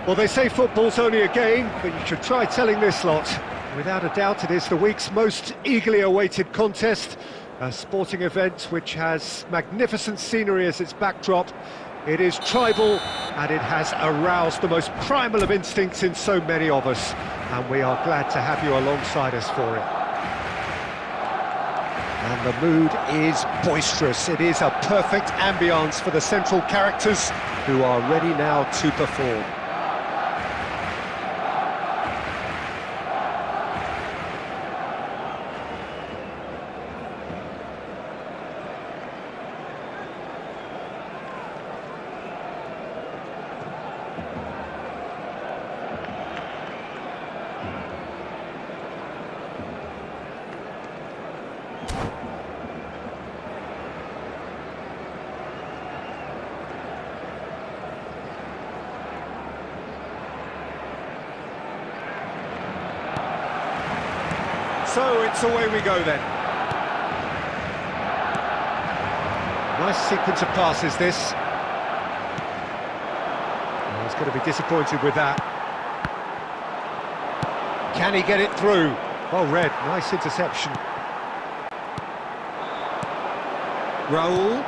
Well, they say football's only a game, but you should try telling this lot. Without a doubt, it is the week's most eagerly awaited contest, a sporting event which has magnificent scenery as its backdrop. It is tribal, and it has aroused the most primal of instincts in so many of us, and we are glad to have you alongside us for it. And the mood is boisterous. It is a perfect ambience for the central characters who are ready now to perform. So it's away we go then. Nice sequence of passes this. Oh, he's going to be disappointed with that. Can he get it through? Well read, nice interception. Raul.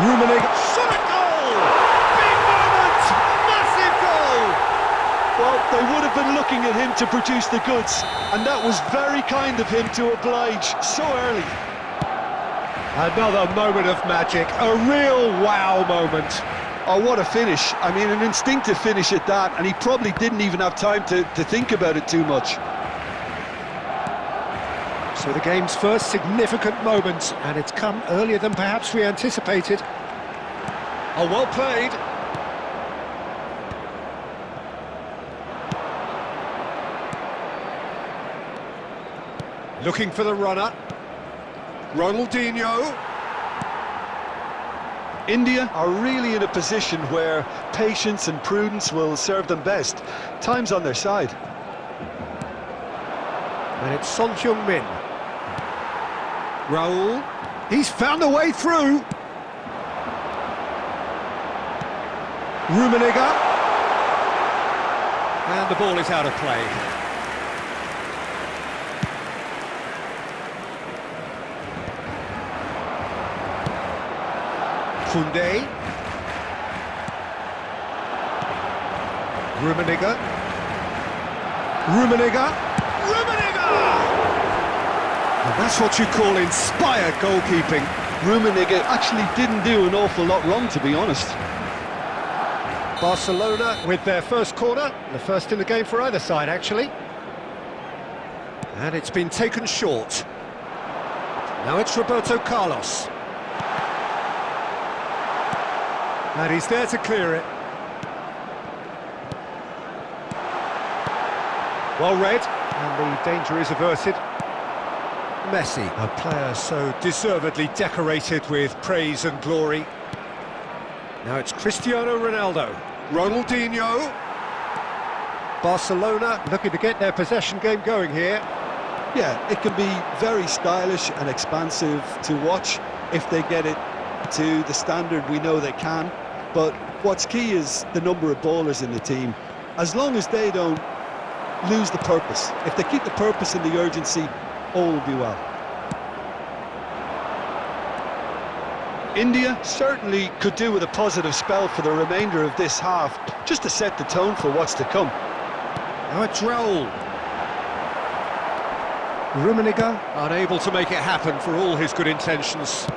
Rummenigge. Shot at goal! Big moment! Massive goal! Well, they would have been looking at him to produce the goods, and that was very kind of him to oblige so early. Another moment of magic, a real wow moment. Oh, what a finish. I mean, an instinctive finish at that, and he probably didn't even have time to think about it too much. So the game's first significant moment, and it's come earlier than perhaps we anticipated. Oh, well played. Looking for the runner. Ronaldinho. India are really in a position where patience and prudence will serve them best. Time's on their side. And it's Son Heung-min. Raul. He's found a way through. Rummenigge. And the ball is out of play. Koundé. Rummenigge. And that's what you call inspired goalkeeping. Rummenigge actually didn't do an awful lot wrong, to be honest. Barcelona with their first corner, the first in the game for either side, actually. And it's been taken short. Now it's Roberto Carlos. And he's there to clear it. Well read, and the danger is averted. Messi, a player so deservedly decorated with praise and glory. Now it's Cristiano Ronaldo. Ronaldinho. Barcelona looking to get their possession game going here. Yeah, it can be very stylish and expansive to watch if they get it to the standard we know they can. But what's key is the number of ballers in the team. As long as they don't lose the purpose, if they keep the purpose and the urgency, all will be well. India certainly could do with a positive spell for the remainder of this half, just to set the tone for what's to come. Now it's Raul. Rummenigge unable to make it happen for all his good intentions.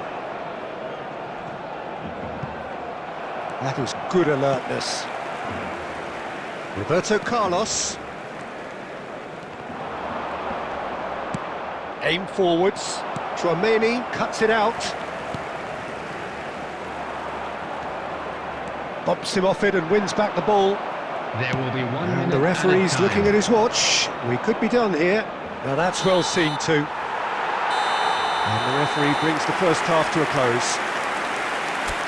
That was good alertness. Roberto Carlos. Aim forwards. Tchouaméni cuts it out. Bumps him off it and wins back the ball. There will be 1 minute. And the referee's looking at his watch. We could be done here. Now that's well seen too. And the referee brings the first half to a close.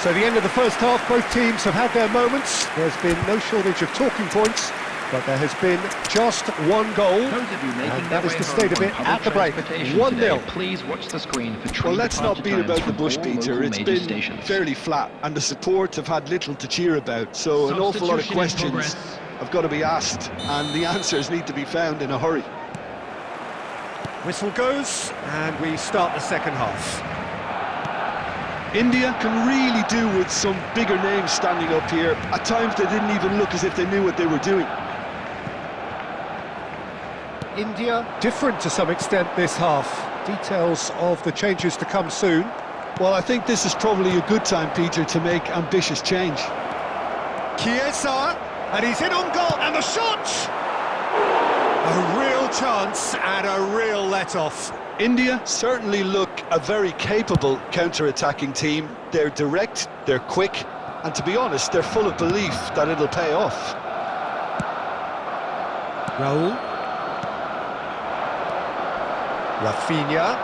So the end of the first half, both teams have had their moments. There's been no shortage of talking points, but there has been just one goal, and that is the state of it at the break. 1-0. Please watch the screen for well, let's not beat about the bush, Peter. It's been fairly flat, and the support have had little to cheer about, so an awful lot of questions have got to be asked, and the answers need to be found in a hurry. Whistle goes, and we start the second half. India can really do with some bigger names standing up here. At times they didn't even look as if they knew what they were doing. India different to some extent this half. Details of the changes to come soon. Well, I think this is probably a good time, Peter, to make ambitious change. Chiesa, and he's in on goal, and the shot! A real chance and a real let-off. India certainly look a very capable counter-attacking team. They're direct, they're quick, and to be honest, they're full of belief that it'll pay off. Raul. Rafinha.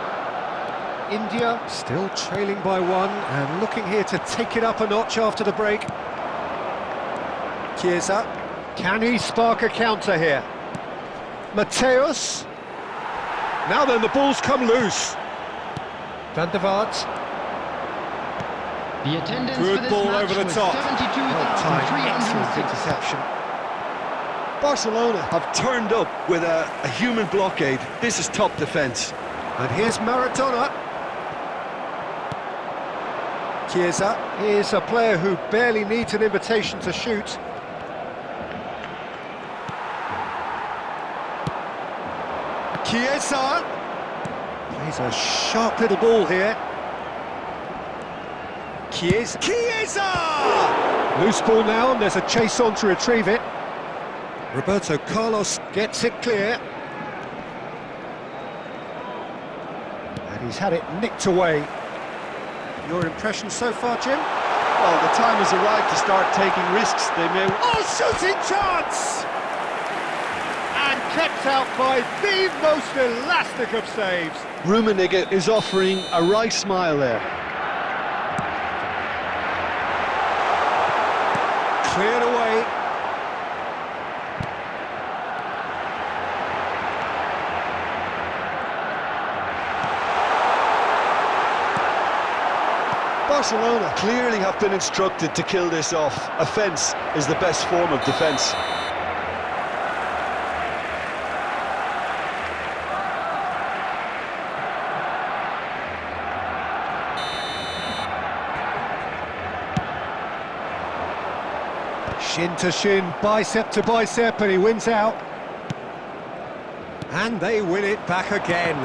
India still trailing by one and looking here to take it up a notch after the break. Chiesa. Can he spark a counter here? Mateus. Now then, the ball's come loose. Van der Vaart. The attendance Good for this ball match over the was top. 72,306. Interception. Barcelona have turned up with a human blockade. This is top defence. And here's Maradona. Chiesa is a player who barely needs an invitation to shoot. Chiesa plays a sharp little ball here. Chiesa! Loose ball now, and there's a chase on to retrieve it. Roberto Carlos gets it clear. And he's had it nicked away. Your impression so far, Jim? Well, the time has arrived to start taking risks. They may... Oh, shooting chance! And kept out by the most elastic of saves. Rummenigge is offering a right smile there. Cleared away. Barcelona clearly have been instructed to kill this off. Offence is the best form of defence. Shin to shin, bicep to bicep, and he wins out. And they win it back again.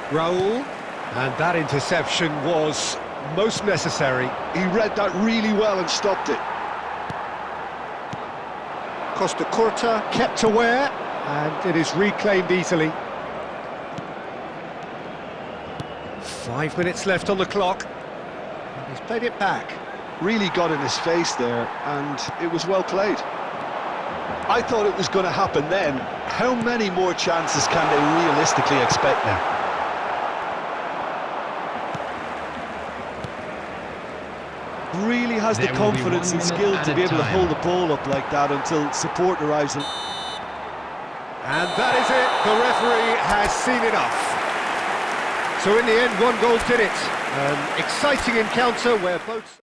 Raul, and that interception was most necessary. He read that really well and stopped it. Costa Curta kept aware, and it is reclaimed easily. 5 minutes left on the clock. He's played it back. Really got in his face there, and it was well played. I thought it was going to happen then. How many more chances can they realistically expect now? Really has the confidence and skill to be able to hold the ball up like that until support arrives. And that is it. The referee has seen enough. So in the end, one goal did it. An exciting encounter where both...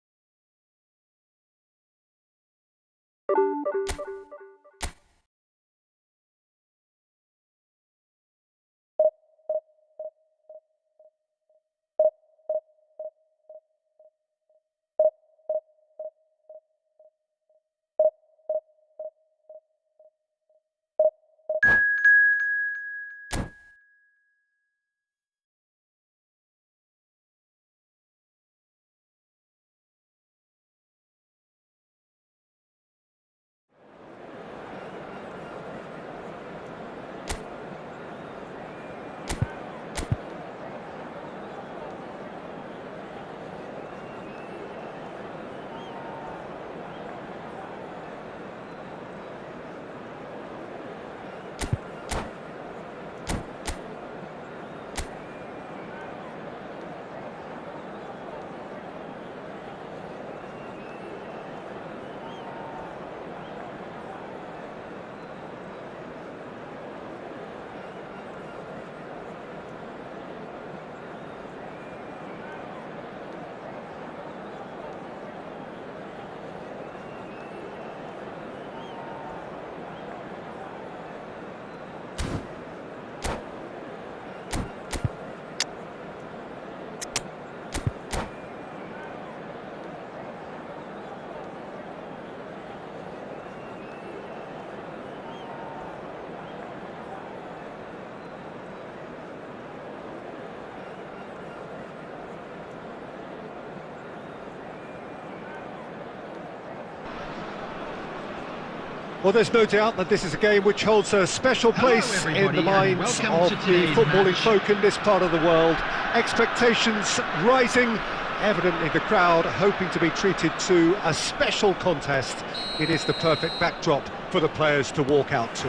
Well, there's no doubt that this is a game which holds a special place in the minds of the footballing folk in this part of the world. Expectations rising, evidently the crowd hoping to be treated to a special contest. It is the perfect backdrop for the players to walk out to.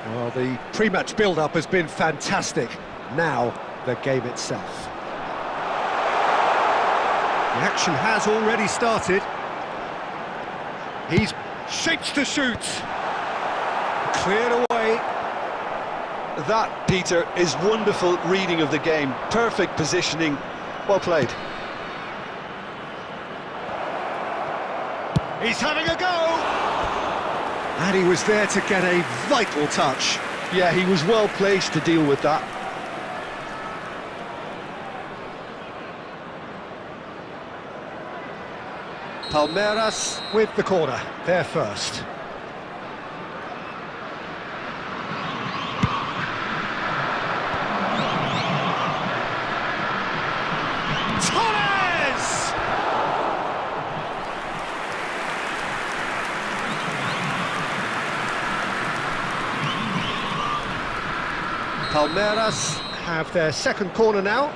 Well, the pre-match build-up has been fantastic. Now, the game itself. The action has already started. He's shapes to shoot. Cleared away. That, Peter, is wonderful reading of the game. Perfect positioning. Well played. He's having a go! And he was there to get a vital touch. Yeah, he was well placed to deal with that. Palmeiras with the corner, there first. Torres! Palmeiras have their second corner now.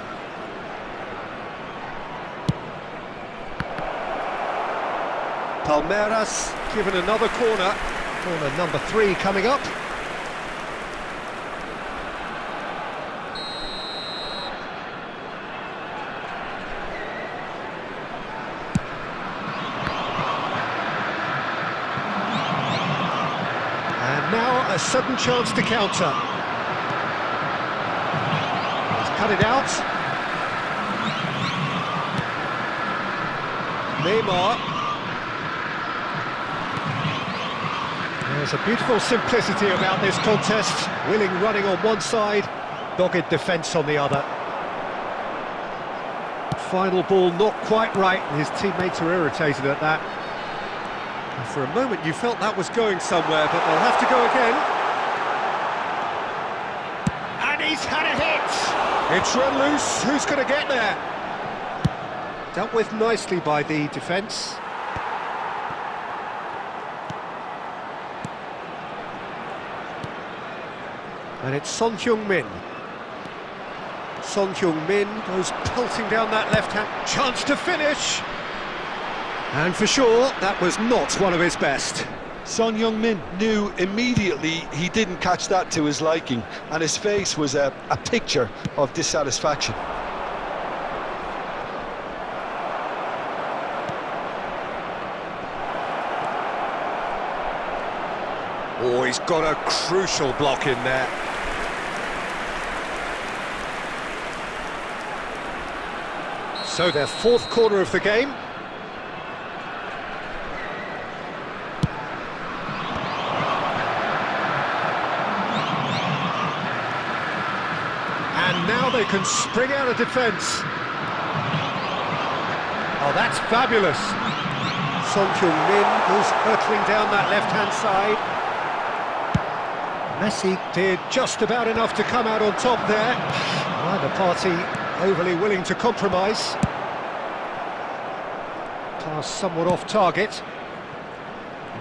Palmeiras given another corner. Corner number 3 coming up. And now a sudden chance to counter. He's cut it out. Neymar. There's a beautiful simplicity about this contest. Willing running on one side, dogged defence on the other. Final ball not quite right, and his teammates are irritated at that. And for a moment you felt that was going somewhere, but they'll have to go again. And he's had a hit! It's run loose, who's going to get there? Dealt with nicely by the defence. And it's Son Heung-min. Son Heung-min goes pelting down that left-hand. Chance to finish! And for sure, that was not one of his best. Son Heung-min knew immediately he didn't catch that to his liking, and his face was a picture of dissatisfaction. Oh, he's got a crucial block in there. So their fourth corner of the game. And now they can spring out of defence. Oh, that's fabulous. Son Heung-min goes hurtling down that left-hand side. Messi did just about enough to come out on top there. Neither party overly willing to compromise. Pass somewhat off target.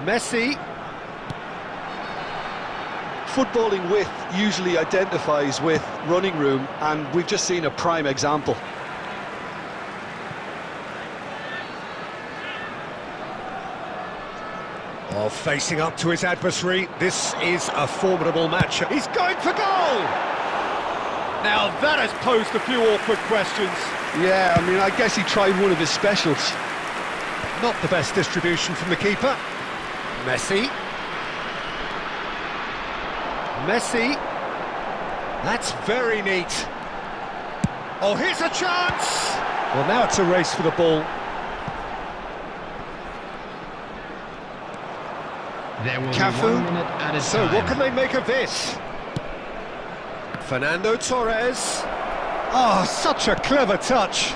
Messi. Footballing width usually identifies with running room, and we've just seen a prime example. Oh, facing up to his adversary, this is a formidable match. He's going for goal! Now that has posed a few awkward questions. Yeah, I mean, I guess he tried one of his specials. Not the best distribution from the keeper. Messi. Messi. That's very neat. Oh, here's a chance! Well, now it's a race for the ball. There will Cafu. be 1 minute at a time. So what can they make of this? Fernando Torres. Oh, such a clever touch.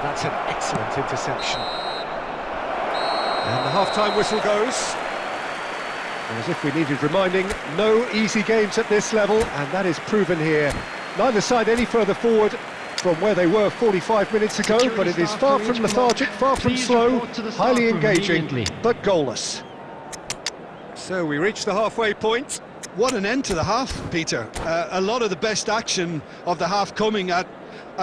That's an excellent interception. And the half-time whistle goes. And as if we needed reminding, no easy games at this level, and that is proven here. Neither side any further forward. from where they were 45 minutes ago, but it is far from lethargic, far from slow, highly engaging, but goalless. So we reach the halfway point. What an end to the half, Peter. A lot of the best action of the half coming at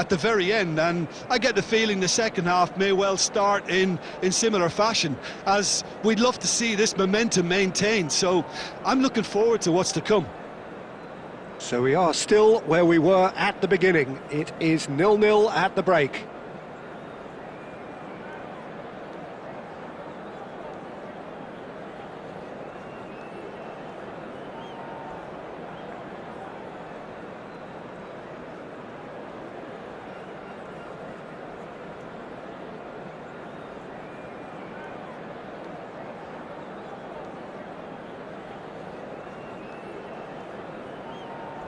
the very end, and I get the feeling the second half may well start in similar fashion, as we'd love to see this momentum maintained. So I'm looking forward to what's to come. So we are still where we were at the beginning. It is 0-0 at the break.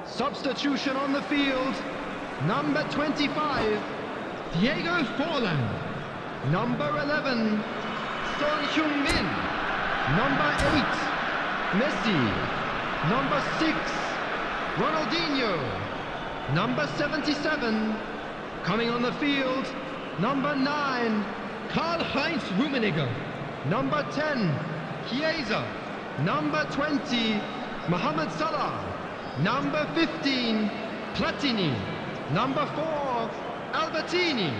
Substitution on the field. Number 25, Diego Forlan. Number 11, Son Heung-min. Number 8, Messi. Number 6, Ronaldinho. Number 77, coming on the field, number 9, Karl-Heinz Rummenigge. Number 10, Chiesa. Number 20, Mohamed Salah. Number 15, Platini. Number 4, Albertini.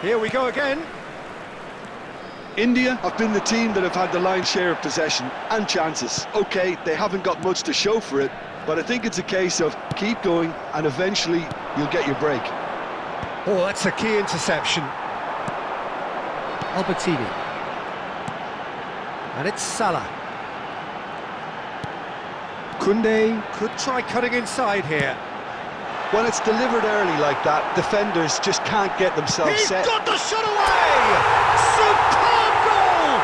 Here we go again. India have been the team that have had the lion's share of possession and chances. OK, they haven't got much to show for it, but I think it's a case of keep going and eventually you'll get your break. Oh, that's a key interception. Albertini. And it's Salah. Koundé could try cutting inside here. When it's delivered early like that, defenders just can't get themselves set. He's got the shot away! Superb goal!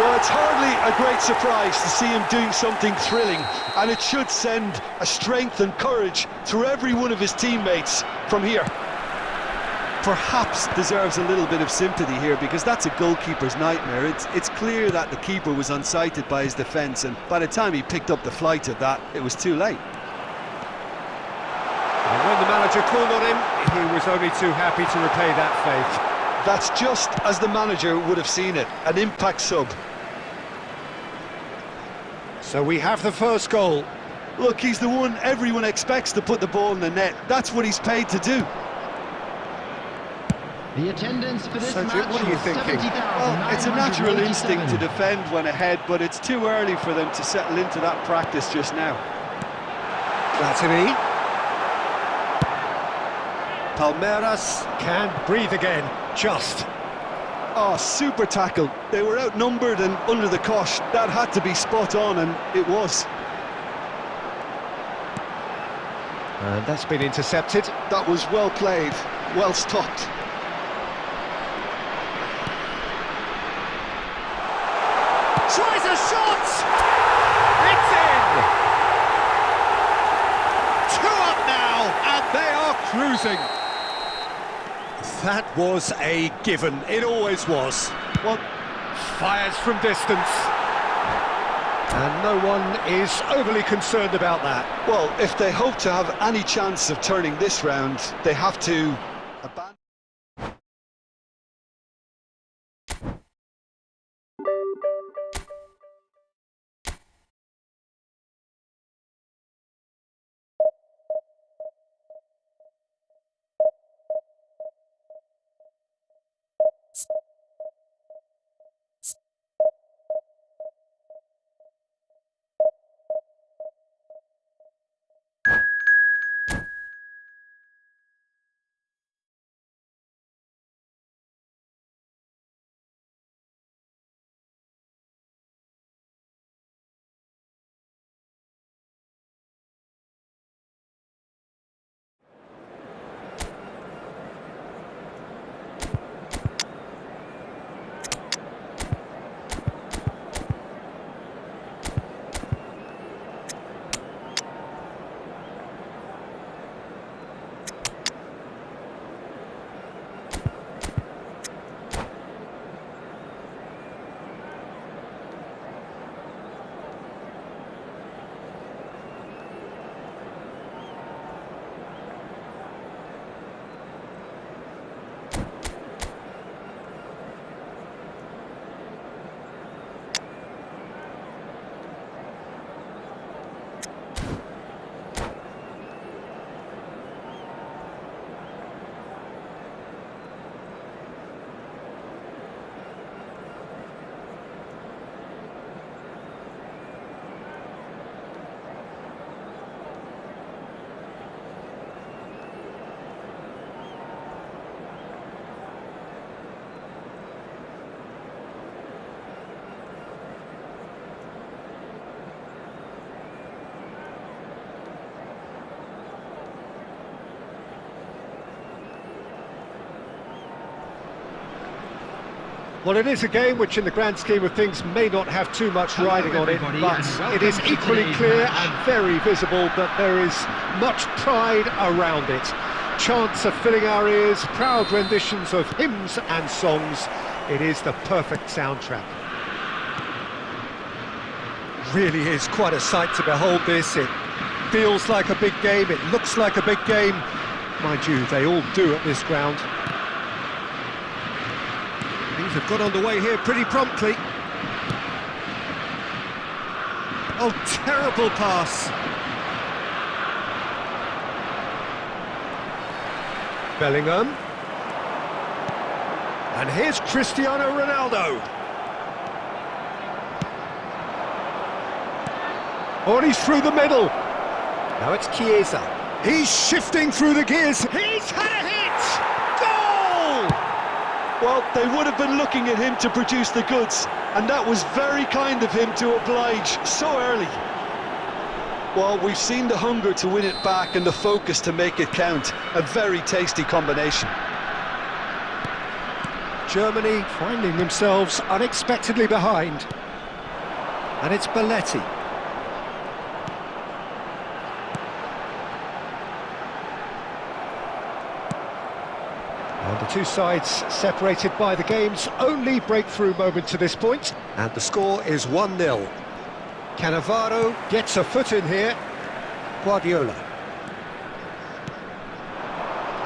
Well, it's hardly a great surprise to see him doing something thrilling, and it should send a strength and courage through every one of his teammates from here. Perhaps deserves a little bit of sympathy here, because that's a goalkeeper's nightmare. It's clear that the keeper was unsighted by his defence, and by the time he picked up the flight of that, it was too late. And when the manager called on him, he was only too happy to repay that fate. That's just as the manager would have seen it, an impact sub. So we have the first goal. Look, he's the one everyone expects to put the ball in the net. That's what he's paid to do. The attendance for this So, match what are you was thinking? 70,987. Well, it's a natural instinct to defend when ahead, but it's too early for them to settle into that practice just now. Platini. Palmeiras can breathe again, just. Oh, super tackle. They were outnumbered and under the cosh. That had to be spot on, and it was. And that's been intercepted. That was well played, well stopped. Tries a shot! It's in! 2 up now, and they are cruising. That was a given. It always was. Well, Fires from distance. And no one is overly concerned about that. Well, if they hope to have any chance of turning this round, they have to abandon. Well, it is a game which, in the grand scheme of things, may not have too much riding on it, but it is equally clear and very visible that there is much pride around it. Chants are filling our ears, proud renditions of hymns and songs. It is the perfect soundtrack. Really is quite a sight to behold this. It feels like a big game, it looks like a big game. Mind you, they all do at this ground. Things have got underway here pretty promptly. Oh, terrible pass. Bellingham. And here's Cristiano Ronaldo. Oh, and he's through the middle. Now it's Chiesa. He's shifting through the gears. He's had a hit! Well, they would have been looking at him to produce the goods, and that was very kind of him to oblige so early. Well, we've seen the hunger to win it back and the focus to make it count. A very tasty combination. Germany finding themselves unexpectedly behind. And it's Belletti. And the two sides separated by the game's only breakthrough moment to this point. And the score is 1-0. Cannavaro gets a foot in here. Guardiola.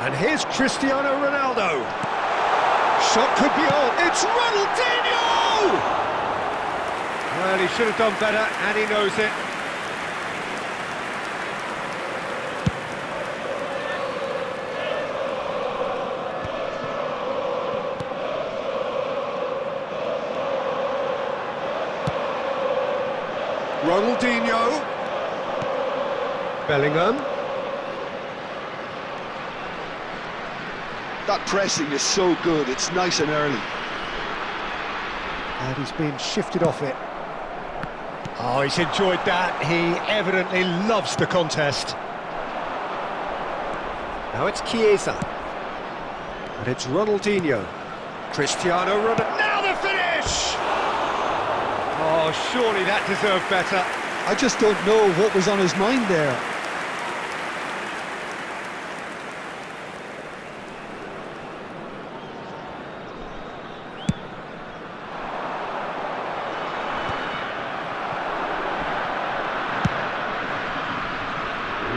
And here's Cristiano Ronaldo. Shot could be on. It's Ronaldinho! Well, he should have done better, and he knows it. Ronaldinho. Bellingham. That pressing is so good, it's nice and early. And he's been shifted off it. Oh, he's enjoyed that. He evidently loves the contest. Now it's Chiesa. And it's Ronaldinho. Cristiano Ronaldo. Now the finish! Oh, surely that deserved better. I just don't know what was on his mind there.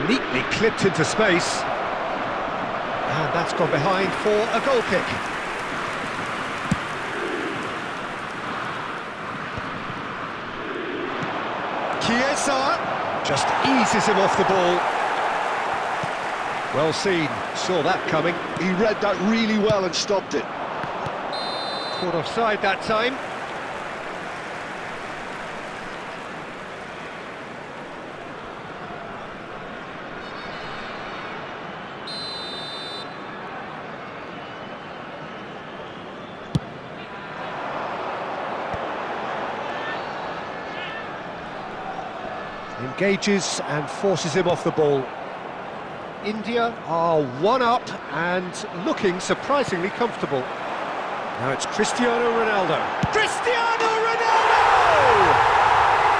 Neatly clipped into space. And that's gone behind for a goal kick. Chiesa just eases him off the ball. Well seen, saw that coming. He read that really well and stopped it. Caught offside that time. Engages and forces him off the ball. India are one up and looking surprisingly comfortable. Now it's Cristiano Ronaldo. Cristiano Ronaldo!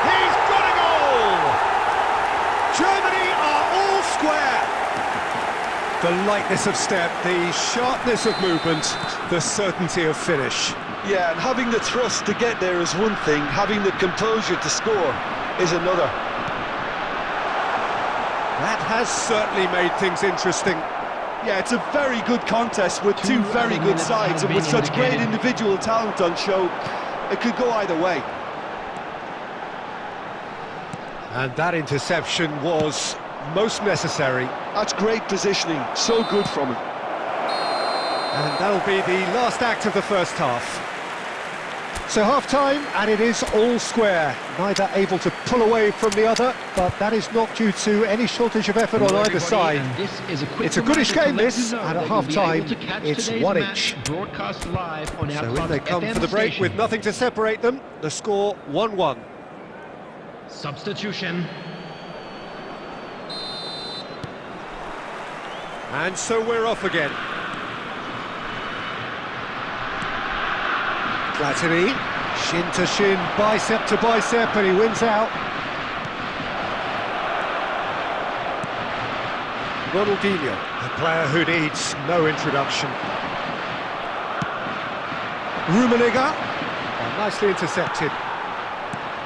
He's got a goal! Germany are all square. The lightness of step, the sharpness of movement, the certainty of finish. Yeah, and having the thrust to get there is one thing, having the composure to score is another. That has certainly made things interesting. Yeah, it's a very good contest with two very good sides, and with such great individual talent on show, it could go either way. And that interception was most necessary. That's great positioning, so good from him. And that'll be the last act of the first half. So half-time, and it is all square. Neither able to pull away from the other, but that is not due to any shortage of effort on either side. It's a goodish game, this, and at half-time, it's one each. So in they come for the break with nothing to separate them. The score 1-1. Substitution. And so we're off again. Platini, shin to shin, bicep to bicep, and he wins out. Ronaldinho, a player who needs no introduction. Rummenigge, nicely intercepted.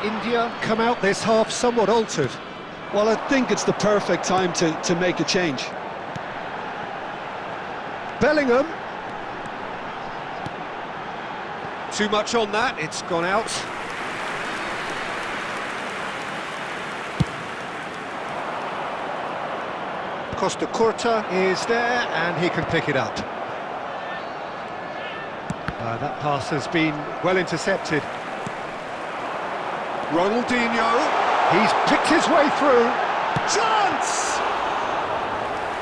India come out this half somewhat altered. Well, I think it's the perfect time to make a change. Bellingham. Too much on that, it's gone out. Costa Curta is there, and he can pick it up. That pass has been well intercepted. Ronaldinho, he's picked his way through. Chance!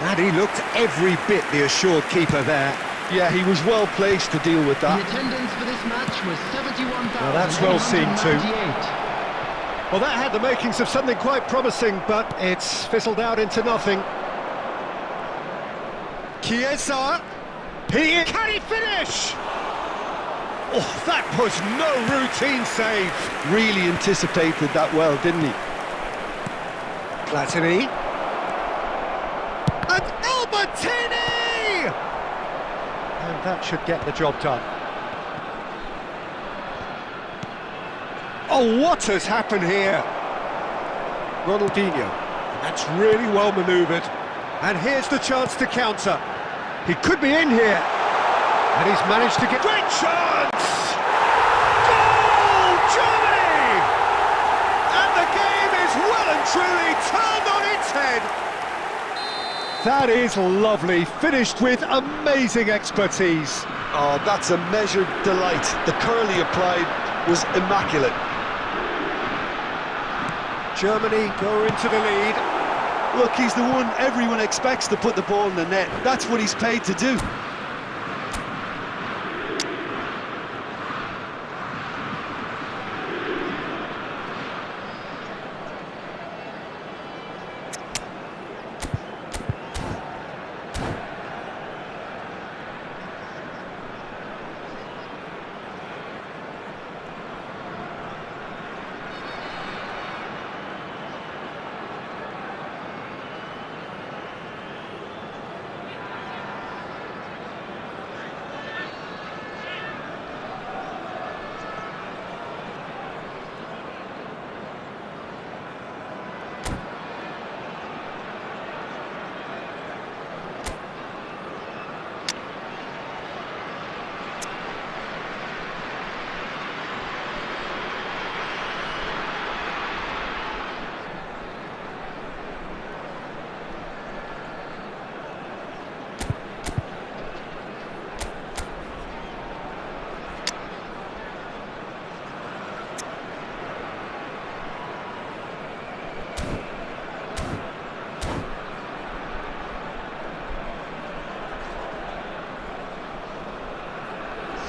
And he looked every bit the assured keeper there. Yeah, he was well placed to deal with that. The attendance for this match was 71,000. Well, that's well seen too. Well, that had the makings of something quite promising, but it's fizzled out into nothing. Chiesa, can he finish? Oh, that was no routine save. Really anticipated that well, didn't he? Platini. And Albertini! And that should get the job done. Oh, what has happened here? Ronaldinho. That's really well manoeuvred. And here's the chance to counter. He could be in here. And he's managed to get... Great chance! Goal, Germany! And the game is well and truly turned on its head. That is lovely, finished with amazing expertise. Oh, that's a measured delight. The curl he applied was immaculate. Germany go into the lead. Look, he's the one everyone expects to put the ball in the net. That's what he's paid to do.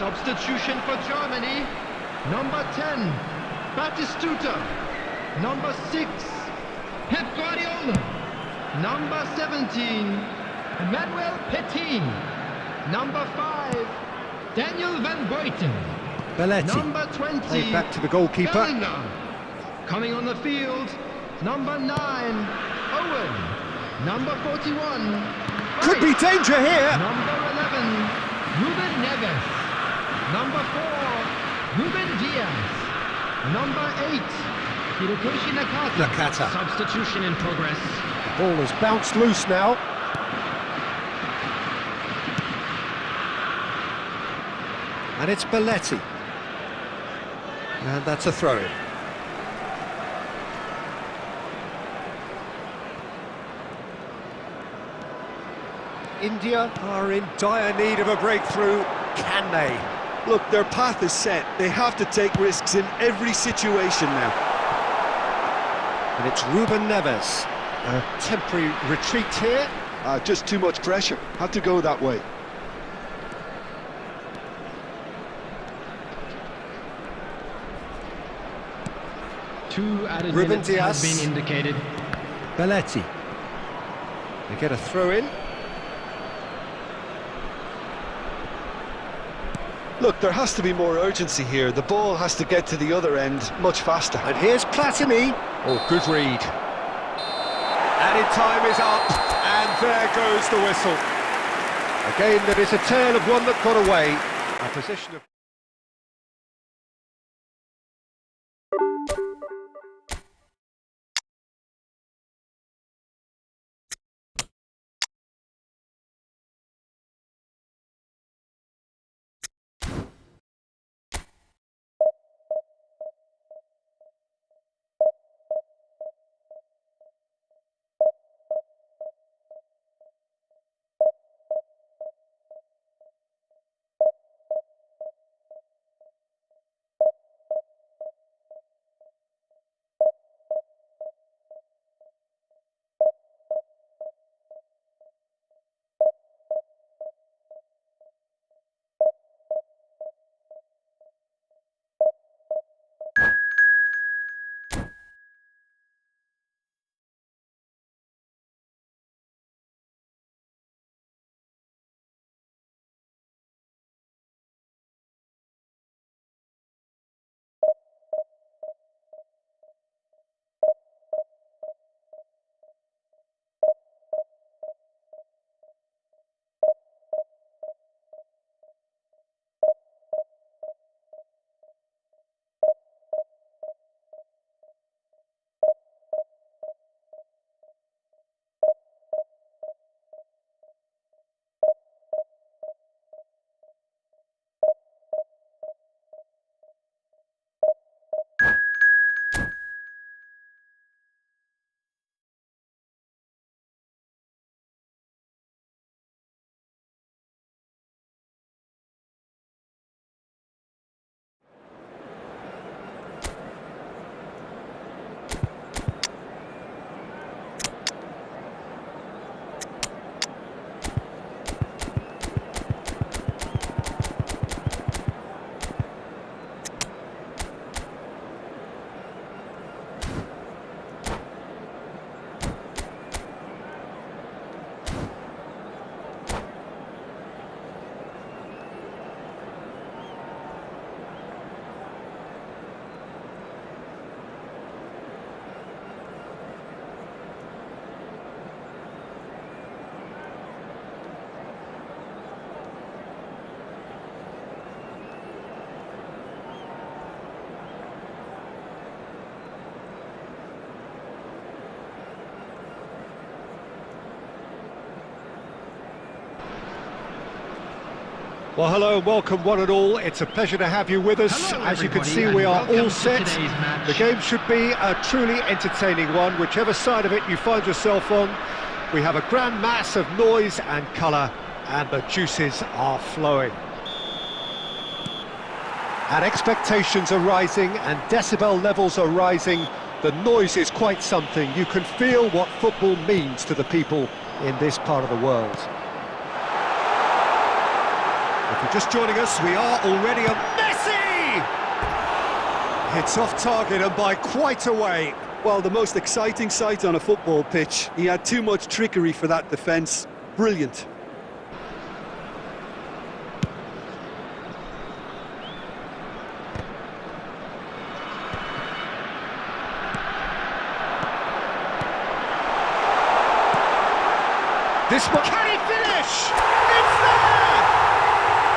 Substitution for Germany. Number 10, Batistuta. Number 6, Pep Guardiola. Number 17, Emmanuel Petit. Number 5, Daniel Van Buiten. Belletti. Number 20, Played back to the goalkeeper. Bellingham. Coming on the field, number 9, Owen. Number 41, Could be danger here. Number 11, Ruben Neves. Number 4, Ruben Diaz. Number 8, Hiroshi Nakata. Substitution in progress. The ball has bounced loose now. And it's Belletti. And that's a throw-in. India are in dire need of a breakthrough. Can they? Look, their path is set. They have to take risks in every situation now. And it's Ruben Neves. A temporary retreat here. Just too much pressure. Had to go that way. Two added Ruben minutes Diaz. have been indicated. Belletti. They get a throw-in. Look, there has to be more urgency here. The ball has to get to the other end much faster. And here's Platini. Oh, good read. Added time is up, and there goes the whistle. Again, there is a tale of one that got away. A position of... Well, hello and welcome one and all. It's a pleasure to have you with us. Hello, as you can everybody, see, and we are welcome all to set. today's match. The game should be a truly entertaining one, whichever side of it you find yourself on. We have a grand mass of noise and colour, and the juices are flowing. And expectations are rising, and decibel levels are rising. The noise is quite something. You can feel what football means to the people in this part of the world. If you're just joining us, we are already on Messi! It's off target and by quite a way. Well, the most exciting sight on a football pitch. He had too much trickery for that defence. Brilliant. This one, can he finish? It's there!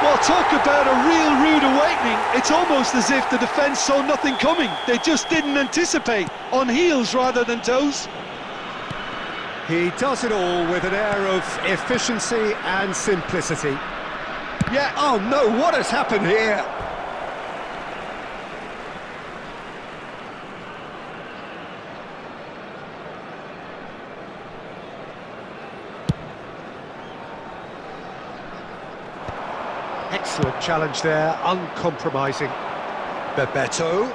Well, talk about a real rude awakening. It's almost as if the defence saw nothing coming. They just didn't anticipate. On heels rather than toes. He does it all with an air of efficiency and simplicity. Yeah, oh no, what has happened here? Excellent challenge there, uncompromising. Bebeto.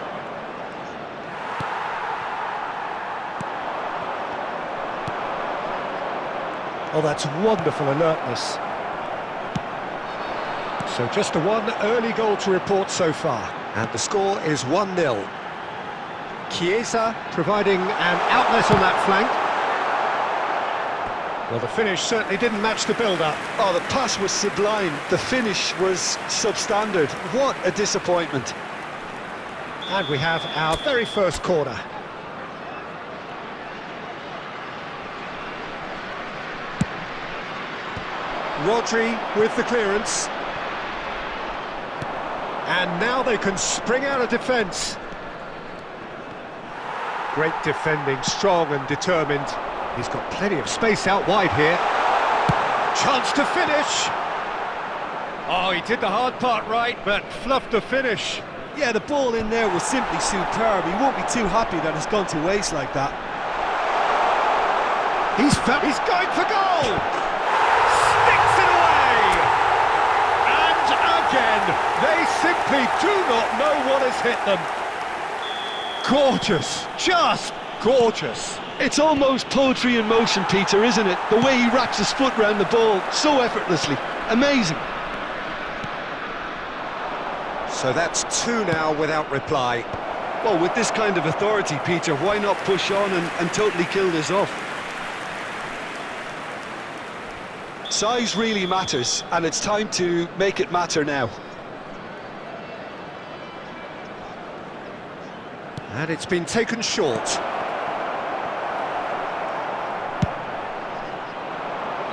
Oh, that's wonderful alertness. So just the one early goal to report so far. And the score is 1-0. Chiesa providing an outlet on that flank. Well, the finish certainly didn't match the build-up. Oh, the pass was sublime. The finish was substandard. What a disappointment. And we have our very first corner. Rodri with the clearance. And now they can spring out of defence. Great defending, strong and determined. He's got plenty of space out wide here. Chance to finish. Oh, he did the hard part right, but fluffed the finish. Yeah, the ball in there was simply superb. He won't be too happy that it's gone to waste like that. He's going for goal! Sticks it away! And again, they simply do not know what has hit them. Gorgeous, just gorgeous. It's almost poetry in motion, Peter, isn't it? The way he wraps his foot round the ball so effortlessly. Amazing. So that's 2 now without reply. Well, with this kind of authority, Peter, why not push on and totally kill this off? Size really matters, and it's time to make it matter now. And it's been taken short.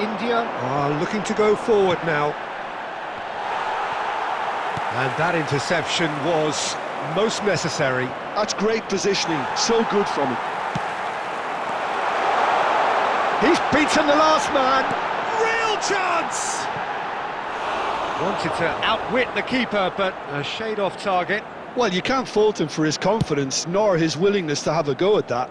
India are looking to go forward now. And that interception was most necessary. That's great positioning, so good from him. He's beaten the last man. Real chance! Wanted to outwit the keeper, but a shade off target. Well, you can't fault him for his confidence, nor his willingness to have a go at that.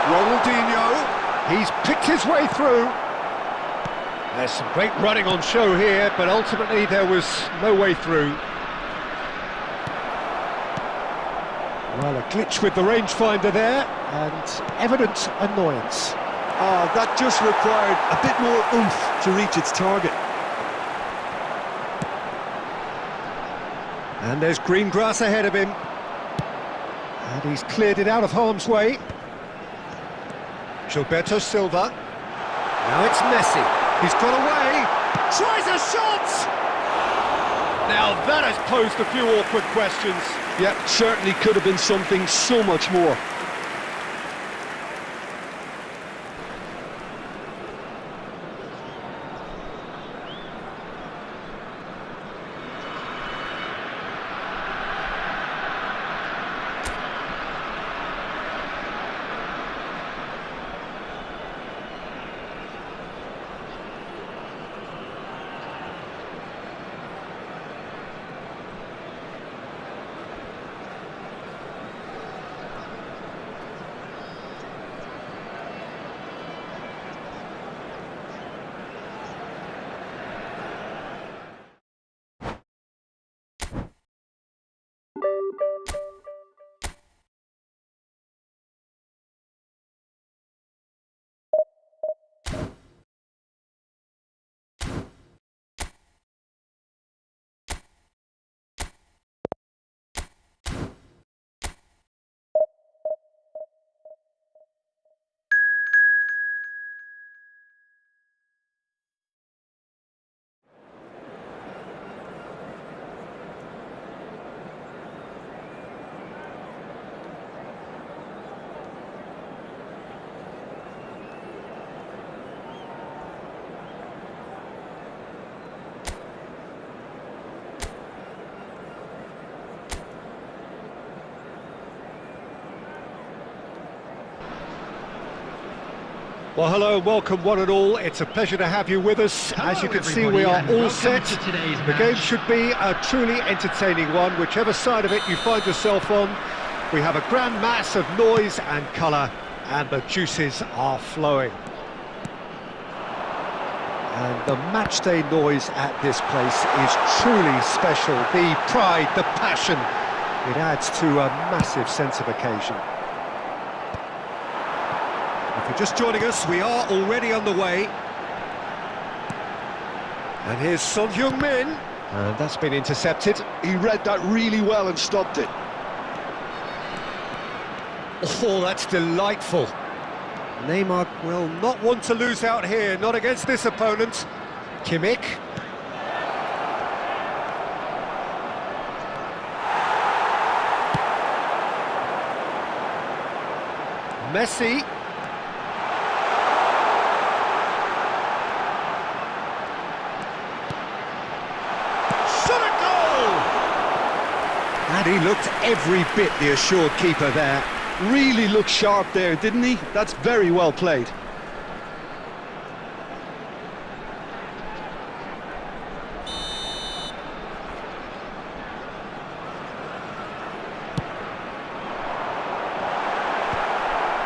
Ronaldinho, he's picked his way through. There's some great running on show here, but ultimately there was no way through. Well, a glitch with the rangefinder there, and evident annoyance. Ah, that just required a bit more oomph to reach its target. And there's green grass ahead of him. And he's cleared it out of harm's way. Gilberto Silva. Now it's Messi. He's got away. Tries a shot! Now that has posed a few awkward questions. Yeah, certainly could have been something so much more. Well, hello and welcome one and all. It's a pleasure to have you with us. Hello, As you can see, everybody, we are and all welcome set. to today's The game match. should be a truly entertaining one, whichever side of it you find yourself on. We have a grand mass of noise and colour, and the juices are flowing. And the matchday noise at this place is truly special. The pride, the passion, it adds to a massive sense of occasion. If you're just joining us, we are already on the way. And here's Son Heung-min. And that's been intercepted. He read that really well and stopped it. Oh, that's delightful. Neymar will not want to lose out here, not against this opponent. Kimmich. Messi. Shot a goal! And he looked every bit the assured keeper there. Really looked sharp there, didn't he? That's very well played.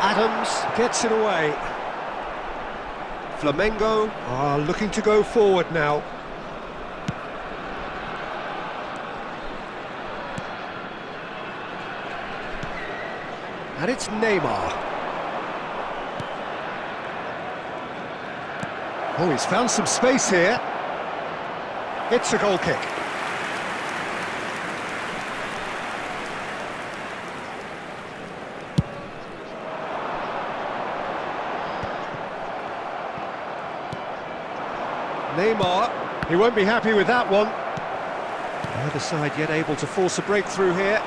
Adams gets it away. Flamengo are looking to go forward now. And it's Neymar. Oh, he's found some space here. It's a goal kick. Neymar, he won't be happy with that one. The other side yet able to force a breakthrough here.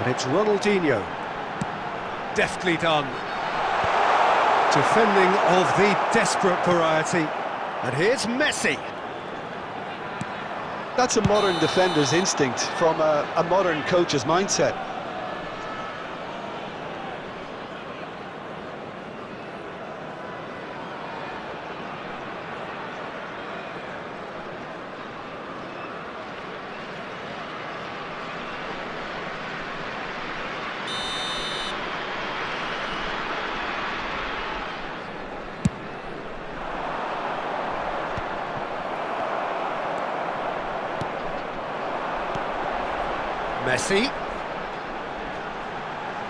And it's Ronaldinho. Deftly done. Defending of the desperate variety. And here's Messi. That's a modern defender's instinct from a modern coach's mindset. Messi.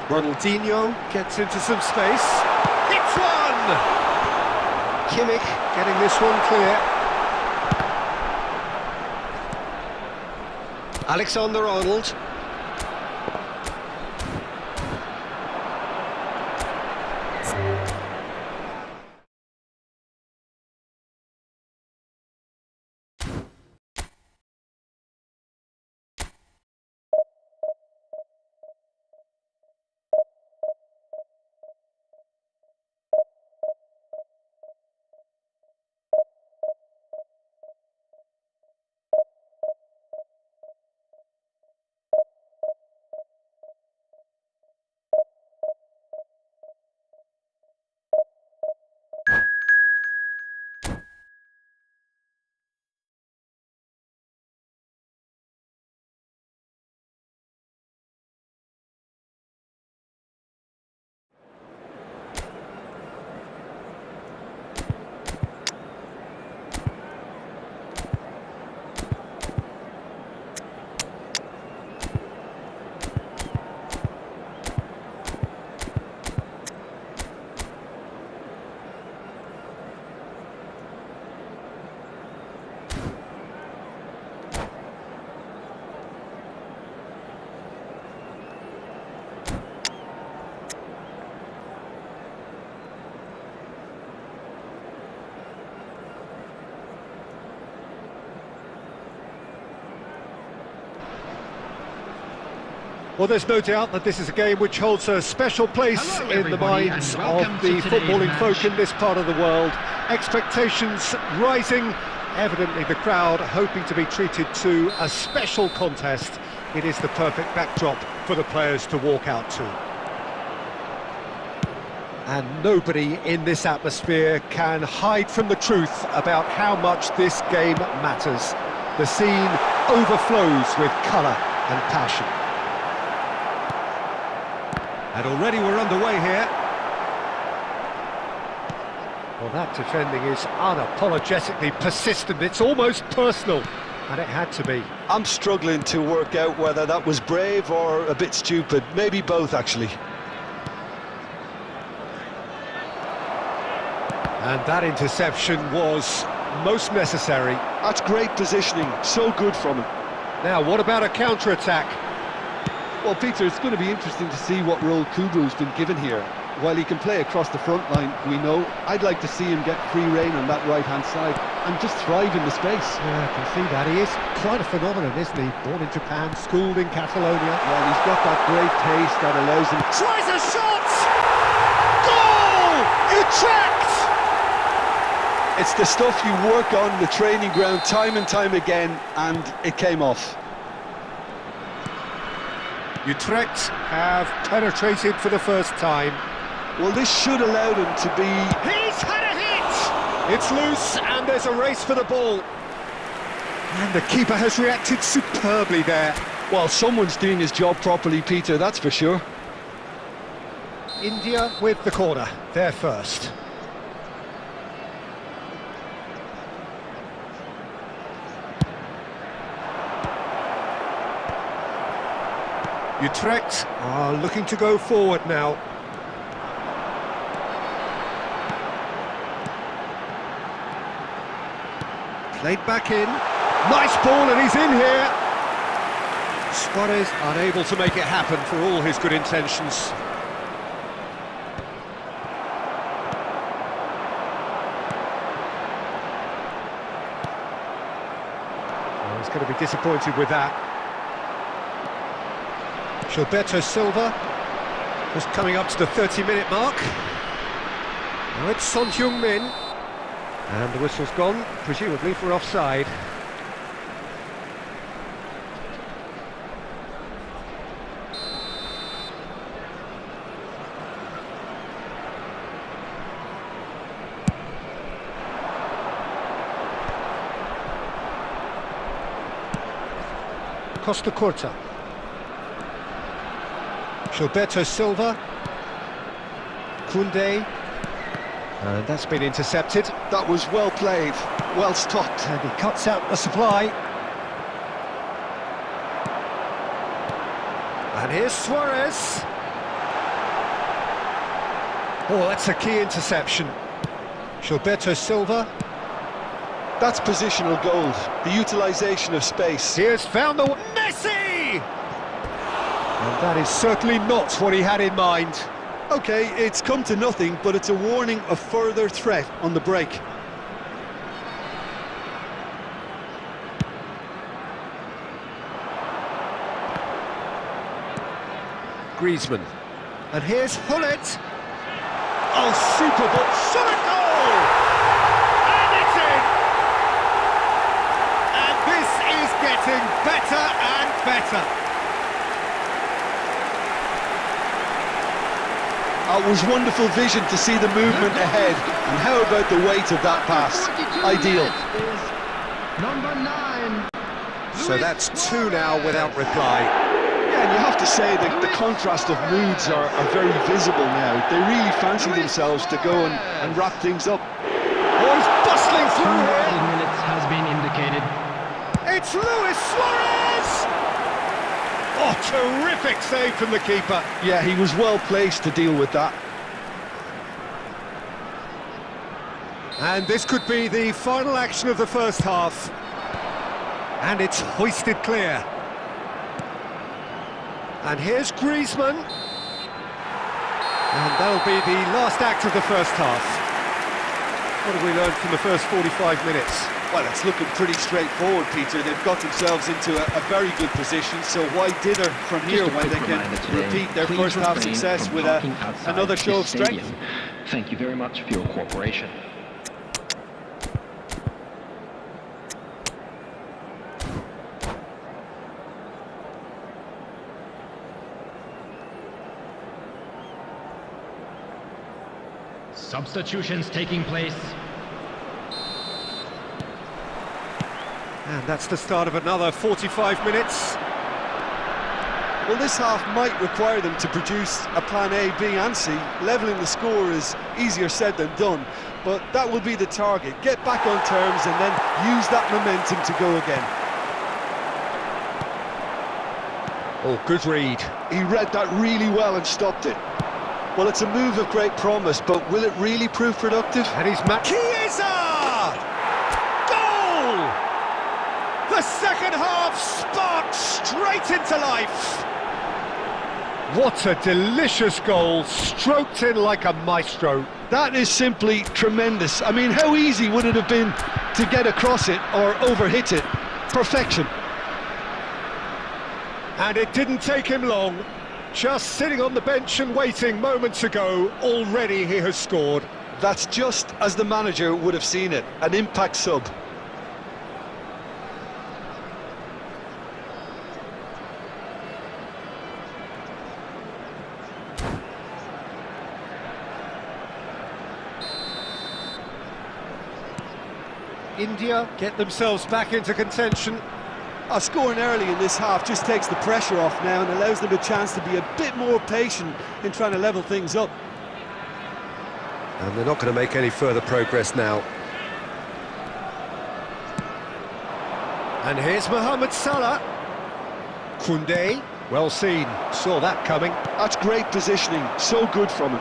Ronaldinho gets into some space. It's one! Kimmich getting this one clear. Alexander-Arnold. Well, there's no doubt that this is a game which holds a special place Hello, in the everybody, minds and of welcome the to today's footballing match. folk in this part of the world. Expectations rising, evidently the crowd hoping to be treated to a special contest. It is the perfect backdrop for the players to walk out to. And nobody in this atmosphere can hide from the truth about how much this game matters. The scene overflows with colour and passion. And already we're underway here. Well, that defending is unapologetically persistent. It's almost personal, and it had to be. I'm struggling to work out whether that was brave or a bit stupid. Maybe both, actually. And that interception was most necessary. That's great positioning, so good from him. Now, what about a counter-attack? Well, Peter, it's going to be interesting to see what role Kubu's been given here. While he can play across the front line, we know, I'd like to see him get free rein on that right-hand side and just thrive in the space. Yeah, I can see that. He is quite a phenomenon, isn't he? Born in Japan, schooled in Catalonia. Well, he's got that great pace that allows him... Tries a shot! Goal! Utrecht! It's the stuff you work on the training ground time and time again, and it came off. Utrecht have penetrated for the first time. Well, this should allow them to be... He's had a hit! It's loose, and there's a race for the ball. And the keeper has reacted superbly there. Well, someone's doing his job properly, Peter, that's for sure. India with the corner, they're first. Utrecht are looking to go forward now. Played back in. Nice ball, and he's in here. Suarez unable to make it happen for all his good intentions. Well, he's going to be disappointed with that. Gilberto Silva just coming up to the 30-minute mark. Now it's Son Heung-min, and the whistle's gone, presumably for offside. Costa Curta. Gilberto Silva, Koundé, and that's been intercepted. That was well played, well stopped. And he cuts out the supply. And here's Suarez. Oh, that's a key interception. Gilberto Silva. That's positional gold, the utilisation of space. He has found the... Messi! And that is certainly not what he had in mind. OK, it's come to nothing, but it's a warning of further threat on the break. Griezmann. And here's Hullet. Oh, super ball. Shot a goal! And it's in! And this is getting better and better. It was wonderful vision to see the movement ahead, and how about the weight of that pass? Ideal. Number 9. So that's 2 now without reply. Yeah, and you have to say that the contrast of moods are very visible now. They really fancy themselves to go and wrap things up. Oh, he's bustling 2 through here. added minutes has been indicated. It's Luis Suarez! Oh, terrific save from the keeper. Yeah, he was well placed to deal with that. And this could be the final action of the first half. And it's hoisted clear. And here's Griezmann. And that'll be the last act of the first half. What have we learned from the first 45 minutes? Well, it's looking pretty straightforward, Peter. They've got themselves into a very good position, so why dither from here when they can repeat their first half success with another show of strength? Thank you very much for your cooperation. Substitutions taking place. And that's the start of another 45 minutes. Well, this half might require them to produce a plan A, B and C. Levelling the score is easier said than done, but that will be the target. Get back on terms and then use that momentum to go again. Oh, good read. He read that really well and stopped it. Well, it's a move of great promise, but will it really prove productive? And he's Chiesa! Goal! The second half sparked straight into life. What a delicious goal, stroked in like a maestro. That is simply tremendous. I mean, how easy would it have been to get across it or overhit it? Perfection. And it didn't take him long. Just sitting on the bench and waiting moments ago, already he has scored. That's just as the manager would have seen it, an impact sub. India get themselves back into contention. Scoring early in this half just takes the pressure off now and allows them a chance to be a bit more patient in trying to level things up. And they're not going to make any further progress now. And here's Mohamed Salah. Koundé, well seen, saw that coming. That's great positioning, so good from him.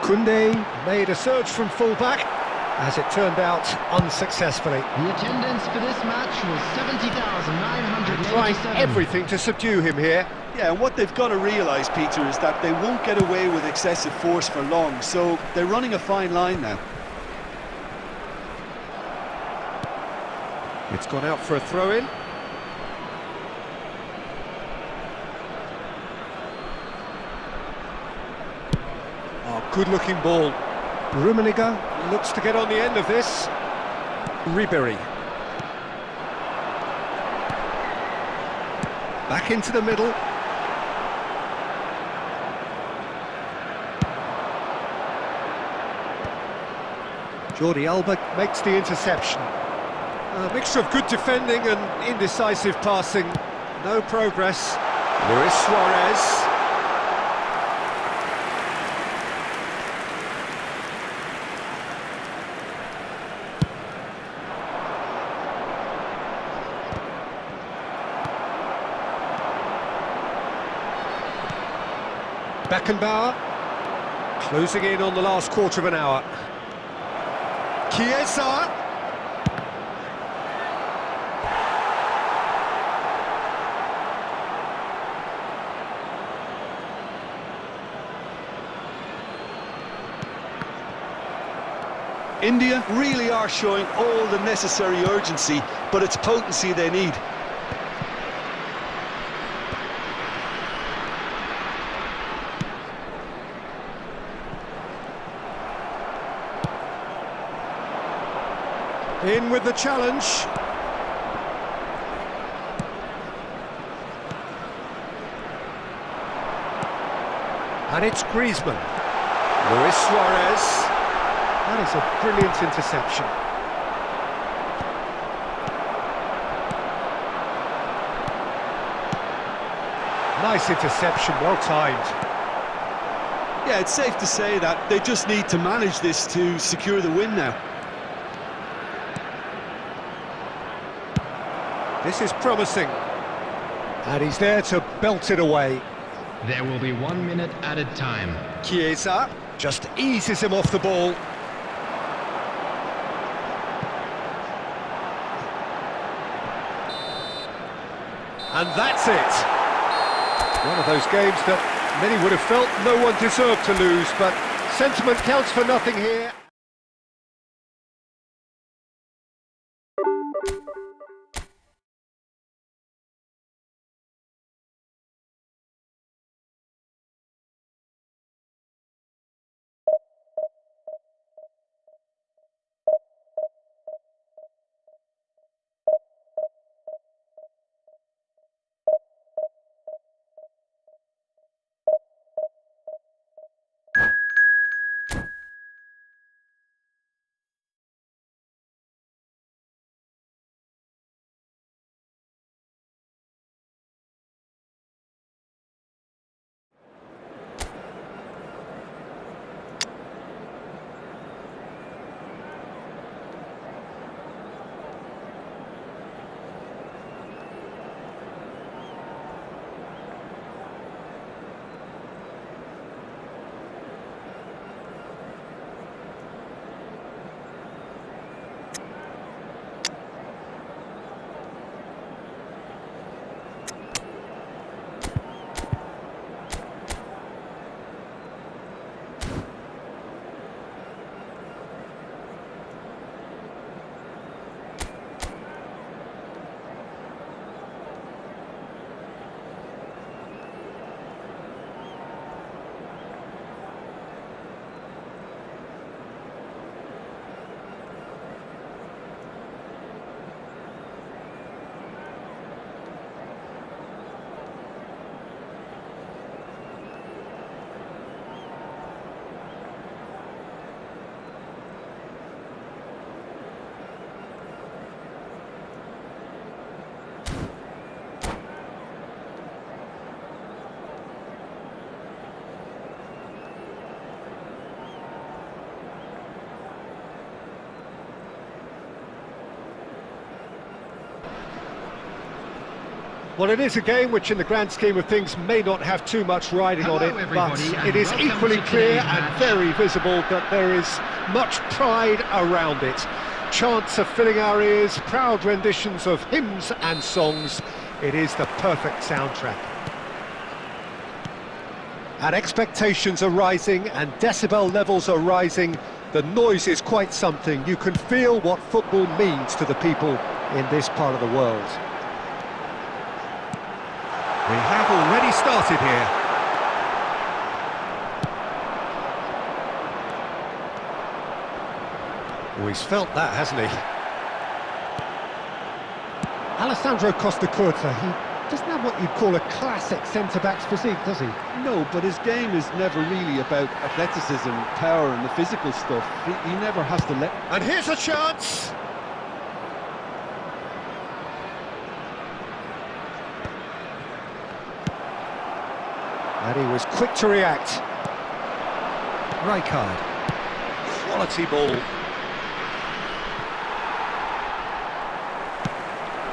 Koundé made a surge from full-back, as it turned out, unsuccessfully. The attendance for this match was 70,987. Trying everything to subdue him here. Yeah, and what they've got to realise, Peter, is that they won't get away with excessive force for long, so they're running a fine line now. It's gone out for a throw-in. Oh, good-looking ball. Rummenigge looks to get on the end of this. Ribery. Back into the middle. Jordi Alba makes the interception. A mixture of good defending and indecisive passing. No progress. Luis Suarez. Beckenbauer, closing in on the last quarter of an hour. Chiesa. India really are showing all the necessary urgency, but it's potency they need. In with the challenge. And it's Griezmann. Luis Suarez. That is a brilliant interception. Nice interception, well timed. Yeah, it's safe to say that they just need to manage this to secure the win now. This is promising. And he's there to belt it away. There will be 1 minute added time. Chiesa just eases him off the ball. And that's it. One of those games that many would have felt no one deserved to lose, but sentiment counts for nothing here. Well, it is a game which, in the grand scheme of things, may not have too much riding on it, but it is equally clear and very visible that there is much pride around it. Chants are filling our ears, proud renditions of hymns and songs. It is the perfect soundtrack. And expectations are rising and decibel levels are rising. The noise is quite something. You can feel what football means to the people in this part of the world. We have already started here. Oh, he's felt that, hasn't he? Alessandro Costa Curta, he doesn't have what you'd call a classic centre-back's physique, does he? No, but his game is never really about athleticism, power and the physical stuff. He never has to let... And here's a chance! And he was quick to react. Rijkaard. Quality ball.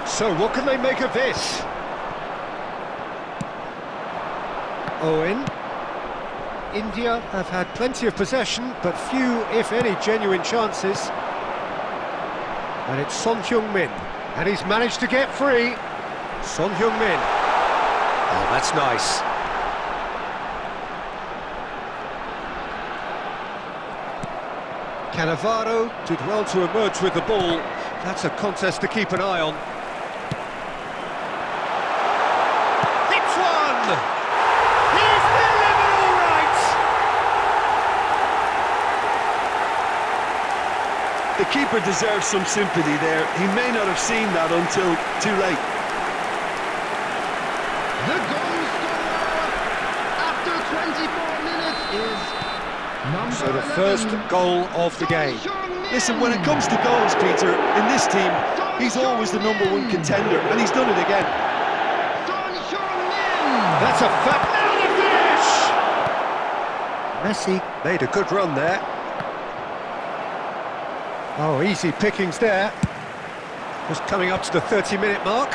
So what can they make of this? Owen. India have had plenty of possession, but few, if any, genuine chances. And it's Son Heung-min. And he's managed to get free. Son Heung-min. Oh, that's nice. Cannavaro did well to emerge with the ball. That's a contest to keep an eye on. Hits one! He's delivered all right! The keeper deserves some sympathy there. He may not have seen that until too late. The goal scorer after 24 minutes is number So the 11. first goal of the game. Listen, when it comes to goals, Peter, in this team, he's always the #1 contender, and he's done it again. That's a fact. Now the finish! Messi made a good run there. Oh, easy pickings there. Just coming up to the 30-minute mark.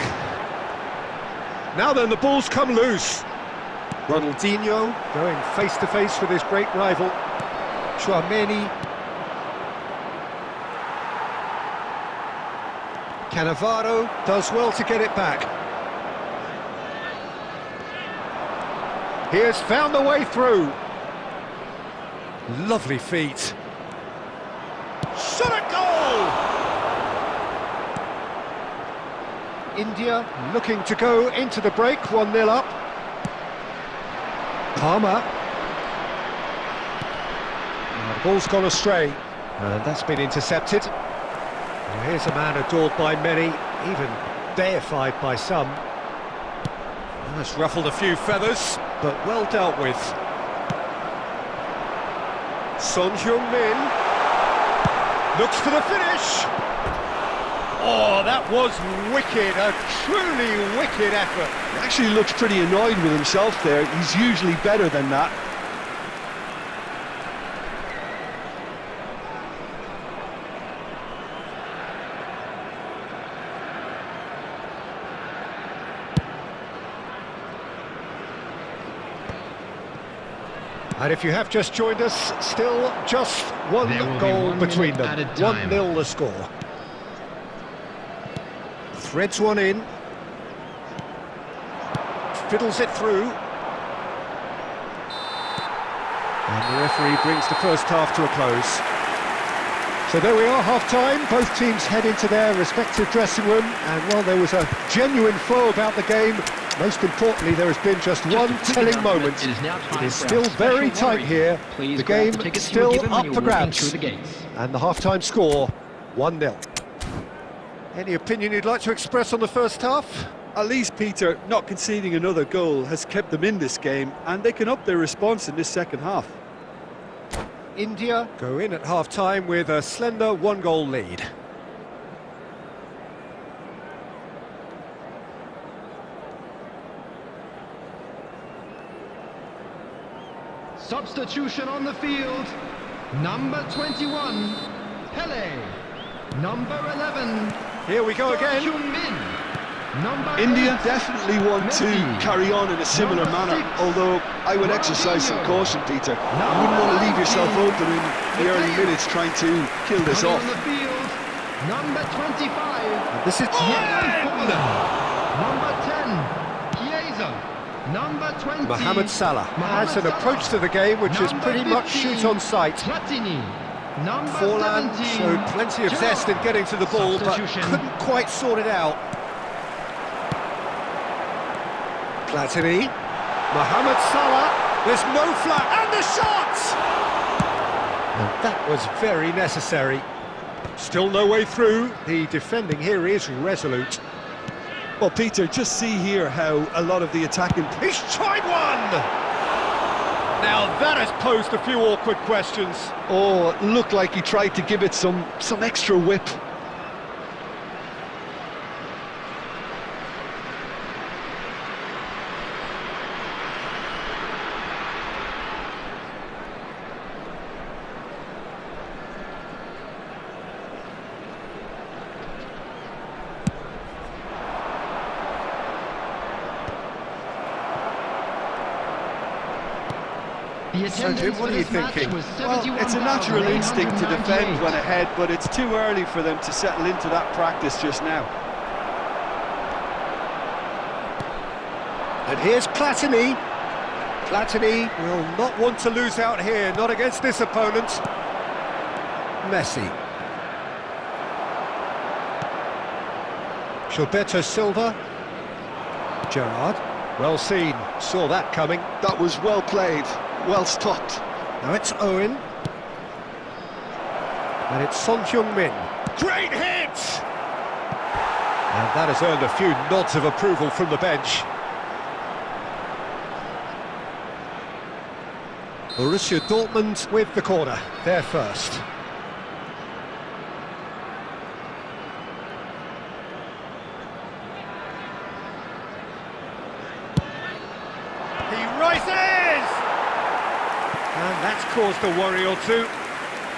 Now then, the ball's come loose. Ronaldinho going face-to-face with his great rival. Chouameni. Cannavaro does well to get it back. He has found the way through. Lovely feet. Shot at goal! India looking to go into the break, 1-0 up. Palmer. The ball's gone astray, and that's been intercepted. Well, here's a man adored by many, even deified by some. That's ruffled a few feathers, but well dealt with. Son Heung-min looks for the finish. Oh, that was wicked, a truly wicked effort. He actually looks pretty annoyed with himself there. He's usually better than that. And if you have just joined us, still just one goal between them. 1-0 the score. Threads one in. Fiddles it through. And the referee brings the first half to a close. So there we are, half-time. Both teams head into their respective dressing room. And while there was a genuine flow about the game, most importantly, there has been just one telling moment. It is still very tight here. The game still up for grabs. And the half-time score, 1-0. Any opinion you'd like to express on the first half? At least, Peter, not conceding another goal has kept them in this game, and they can up their response in this second half. India go in at half-time with a slender 1-goal lead. Substitution on the field. Number 21, Pele. Number 11. Here we go again. Heung-min. Number India 8. definitely want to Messi. carry on in a similar Number manner, 6. although I would exercise some caution, Peter. You wouldn't want to leave yourself open in the early minutes trying to kill this Coming off. on the field, number 25. This is Number 10, Chiesa. Number 20, Mohamed Salah has an Salah. approach to the game which is Number pretty much 15, shoot on sight. Platini. Number Forlan 17, showed plenty of zest in getting to the ball, but Substitution. couldn't quite sort it out. Platini, Mohamed Salah, there's no flat, and the shot! And that was very necessary. Still no way through, the defending here is resolute. Well, Peter, just see here how a lot of the attacking... He's tried one! Now that has posed a few awkward questions. Oh, it looked like he tried to give it some extra whip. The So, Jim, attendance what for are you this match thinking? was Well, it's a natural instinct to defend when ahead, but it's too early for them to settle into that practice just now. And here's Platini. Platini will not want to lose out here, not against this opponent. Messi. Gilberto Silva. Gerrard. Well seen, saw that coming. That was well played, well stopped. Now it's Owen. And it's Son Heung-min. Great hit! And that has earned a few nods of approval from the bench. Borussia Dortmund with the corner, they're first. He rises! And that's caused a worry or two.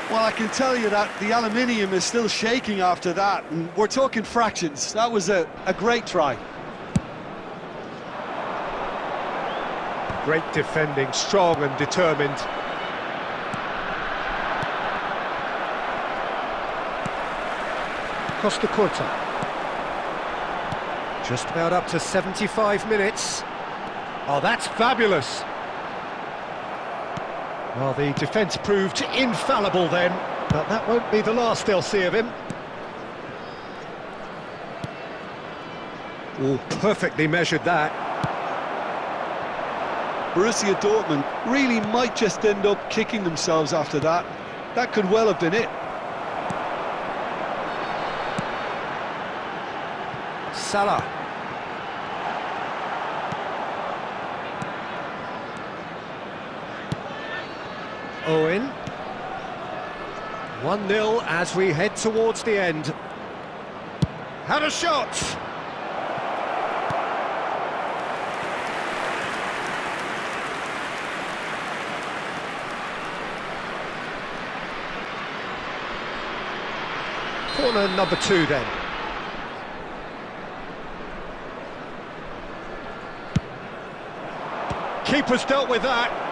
Well, I can tell you that the aluminium is still shaking after that, and we're talking fractions. That was a great try. Great defending, strong and determined. Costa Curta. Just about up to 75 minutes. Oh, that's fabulous. Well, the defence proved infallible then, but that won't be the last they'll see of him. Oh, perfectly measured that. Borussia Dortmund really might just end up kicking themselves after that. That could well have been it. Salah. Owen. 1-0 as we head towards the end. Had a shot! Corner number 2 then. Keeper's dealt with that.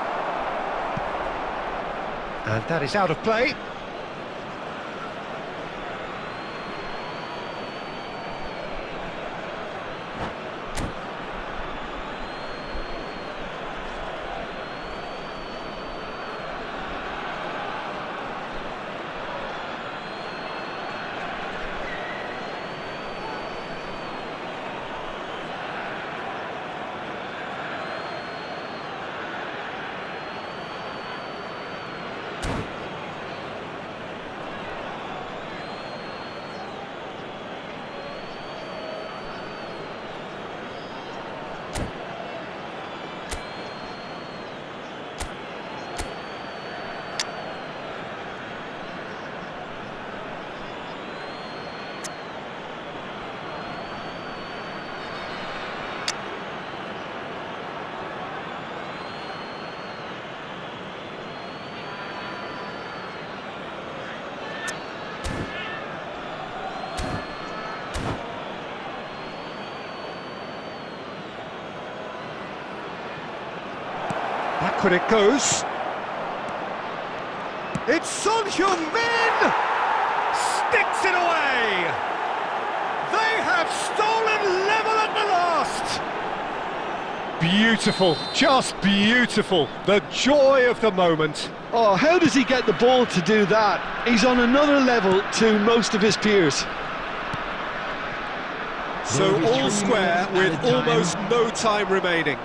And that is out of play. Backward it goes. It's Son Heung-min! Sticks it away! They have stolen level at the last! Beautiful, just beautiful. The joy of the moment. Oh, how does he get the ball to do that? He's on another level to most of his peers. So all square with almost no time remaining.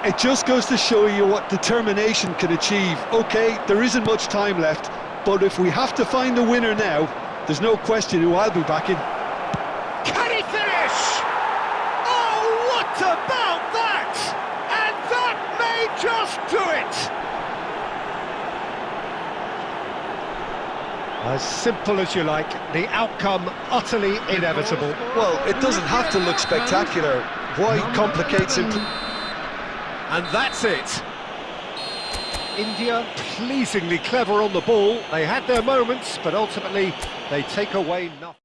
It just goes to show you what determination can achieve. OK, there isn't much time left, but if we have to find a winner now, there's no question who I'll be backing. Can he finish? Oh, what about that? And that may just do it! As simple as you like, the outcome utterly inevitable. Well, it doesn't have to look spectacular. Why complicate it? And that's it. India pleasingly clever on the ball. They had their moments, but ultimately they take away nothing.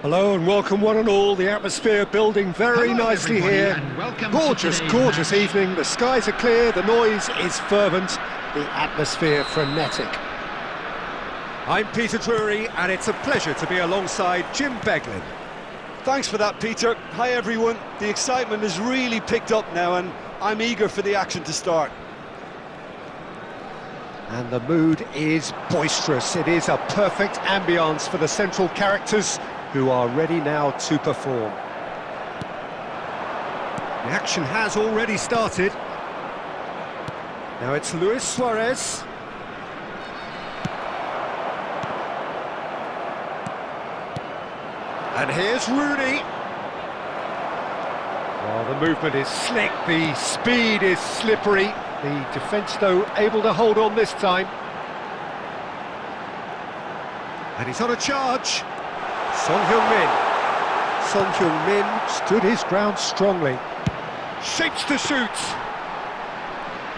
Hello and welcome one and all. The atmosphere building very Hello, nicely everybody, here. and welcome Gorgeous, to today's gorgeous match. evening. The skies are clear, the noise is fervent, the atmosphere frenetic. I'm Peter Drury and it's a pleasure to be alongside Jim Beglin. Thanks for that, Peter. Hi, everyone. The excitement has really picked up now, and I'm eager for the action to start. And the mood is boisterous. It is a perfect ambience for the central characters who are ready now to perform. The action has already started. Now it's Luis Suarez. And here's Rooney. Well, the movement is slick, the speed is slippery. The defence, though, able to hold on this time. And he's on a charge. Son Heung-min. Son Heung-min stood his ground strongly. Shapes to shoot.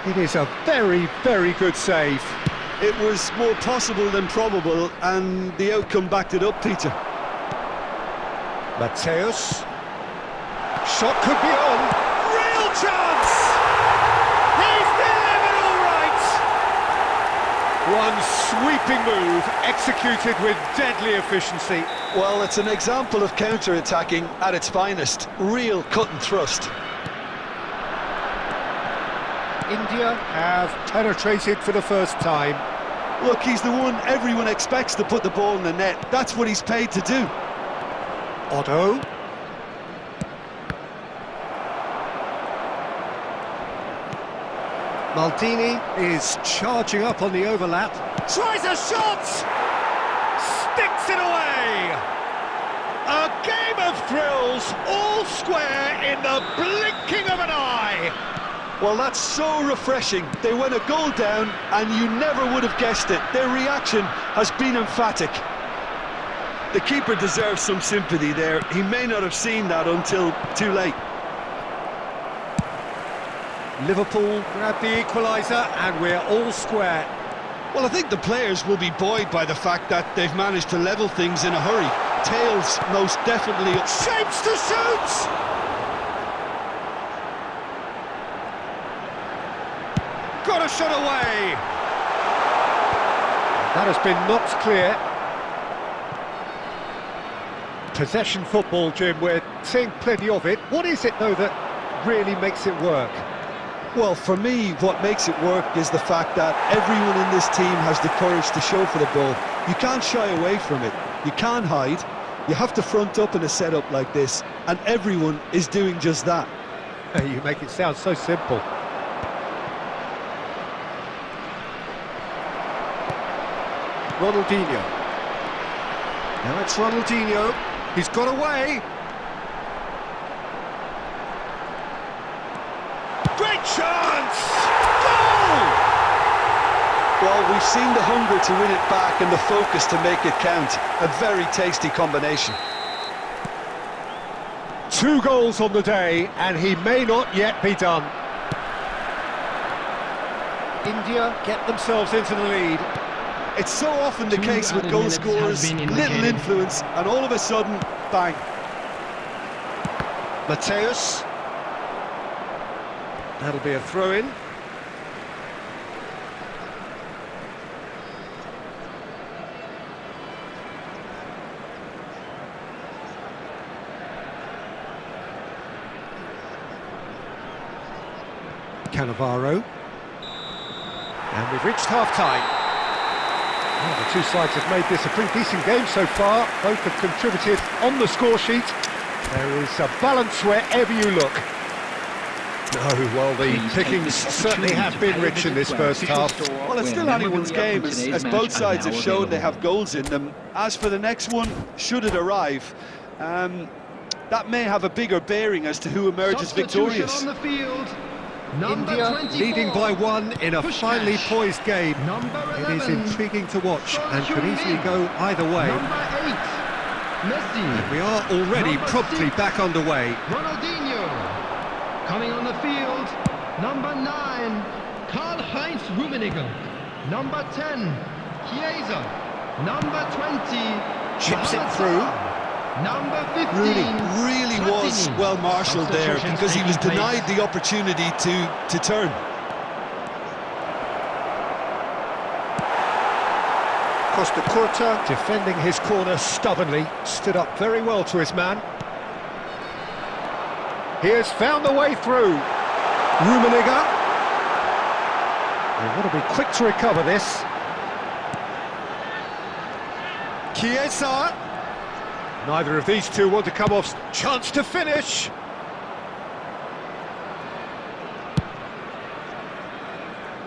It is a very, very good save. It was more possible than probable, and the outcome backed it up, Peter. Mateus. Shot could be on. Real chance! He's delivered all right! One sweeping move, executed with deadly efficiency. Well, it's an example of counter-attacking at its finest. Real cut and thrust. India have penetrated for the first time. Look, he's the one everyone expects to put the ball in the net. That's what he's paid to do. Otto. Maldini is charging up on the overlap. Tries a shot! Sticks it away! A game of thrills, all square in the blinking of an eye! Well, that's so refreshing. They went a goal down, and you never would have guessed it. Their reaction has been emphatic. The keeper deserves some sympathy there. He may not have seen that until too late. Liverpool grab the equaliser and we're all square. Well, I think the players will be buoyed by the fact that they've managed to level things in a hurry. Tails most definitely. Shapes to shoot! Got a shot away! That has been knocked clear. Possession football, Jim, we're seeing plenty of it. What is it, though, that really makes it work? Well, for me, what makes it work is the fact that everyone in this team has the courage to show for the ball. You can't shy away from it. You can't hide. You have to front up in a setup like this, and everyone is doing just that. You make it sound so simple. Ronaldinho. Now it's Ronaldinho. He's got away. Great chance! Goal! Well, we've seen the hunger to win it back and the focus to make it count. A very tasty combination. 2 goals on the day, and he may not yet be done. India get themselves into the lead. It's so often the case with added goal minutes scorers, have been little indicated. influence, and all of a sudden, bang. Mateus. That'll be a throw-in. Cannavaro. And we've reached half-time. Well, the two sides have made this a pretty decent game so far. Both have contributed on the score sheet. There is a balance wherever you look. No, well, the pickings certainly have been rich in this first half. Well, it's still anyone's game, as both sides have shown they have goals in them. As for the next one, should it arrive, that may have a bigger bearing as to who emerges victorious. On the field. Number India 24, leading by 1 in a Pushkash. finely poised game. Number It is 11, intriguing to watch Son and could Heung-min. easily go either way. Number 8, Messi. We are already Number promptly 6, back underway. Ronaldinho. Coming on the field, number 9, Karl-Heinz Rummenigge. Number 10, Chiesa. Number 20, Chips it Mohamed through. Salah. Number 15. Really was well marshalled there, because he was denied the opportunity to turn. Costa Curta defending his corner stubbornly, stood up very well to his man. He has found the way through. Rummenigge. They want to be quick to recover this. Chiesa. Neither of these two want to come off. Chance to finish.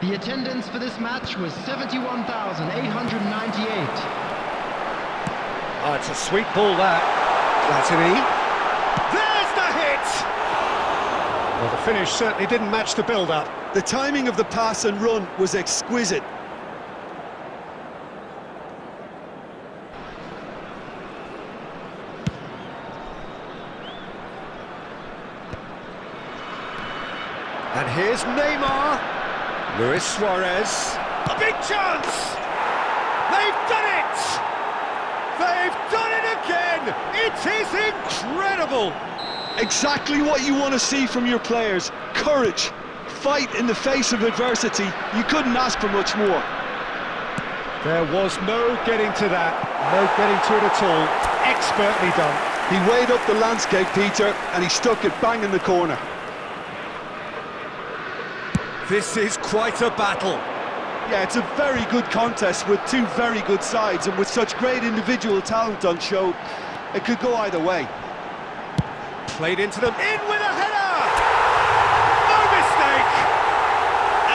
The attendance for this match was 71,898. Oh, it's a sweet ball, that. Platini. There's the hit! Well, the finish certainly didn't match the build-up. The timing of the pass and run was exquisite. And here's Neymar. Luis Suarez. A big chance! They've done it! They've done it again! It is incredible! Exactly what you want to see from your players. Courage, fight in the face of adversity. You couldn't ask for much more. There was no getting to that, no getting to it at all. Expertly done. He weighed up the landscape, Peter, and he stuck it bang in the corner. This is quite a battle. Yeah, it's a very good contest with two very good sides, and with such great individual talent on show, it could go either way. Played into them, in with a header! No mistake!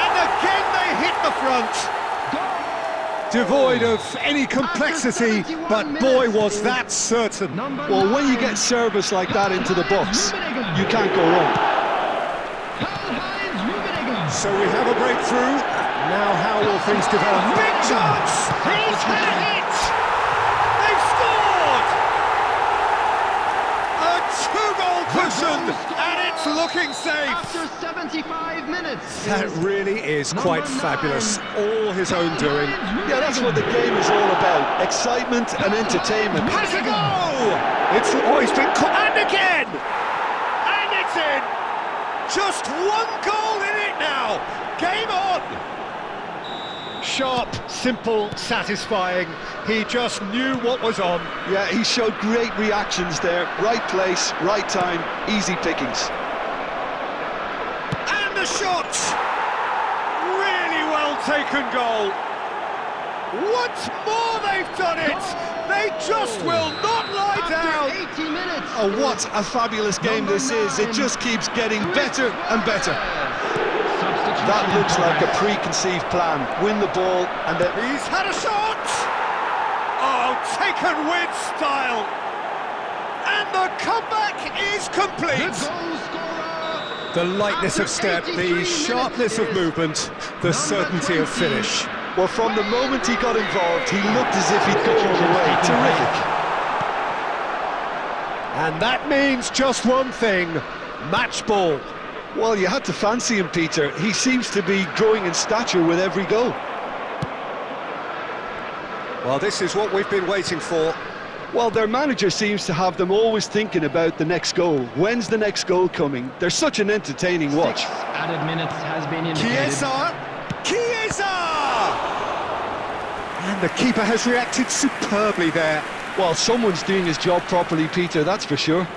And again they hit the front. Devoid of any complexity, but boy was that certain. Well, when you get service like that into the box, you can't go wrong. So we have a breakthrough. Now how will things develop? Big chance! He's had a hit! They've scored! A two-goal cushion, and it's looking safe. After 75 minutes. That really is quite fabulous. All his own doing. Yeah, that's what the game is all about. Excitement and entertainment. Has a go! He's been caught, and again! And it's in! Just one goal in it now! Game on! Sharp, simple, satisfying. He just knew what was on. Yeah, he showed great reactions there. Right place, right time, easy pickings. And the shot! Really well taken goal. Once more they've done it! They just will not lie down! After 80 minutes. Oh, what a fabulous game this is. It just keeps getting better and better. That looks like a preconceived plan. Win the ball and then... He's had a shot! Oh, taken with style! And the comeback is complete! The lightness of step, the sharpness of movement, the certainty of finish. Well, from the moment he got involved, he looked as if he'd go all the way. Terrific. And that means just one thing, match ball. Well, you had to fancy him, Peter. He seems to be growing in stature with every goal. Well, this is what we've been waiting for. Well, their manager seems to have them always thinking about the next goal. When's the next goal coming? They're such an entertaining watch. 6 added minutes has been indicated. Chiesa! And the keeper has reacted superbly there. Well, someone's doing his job properly, Peter, that's for sure.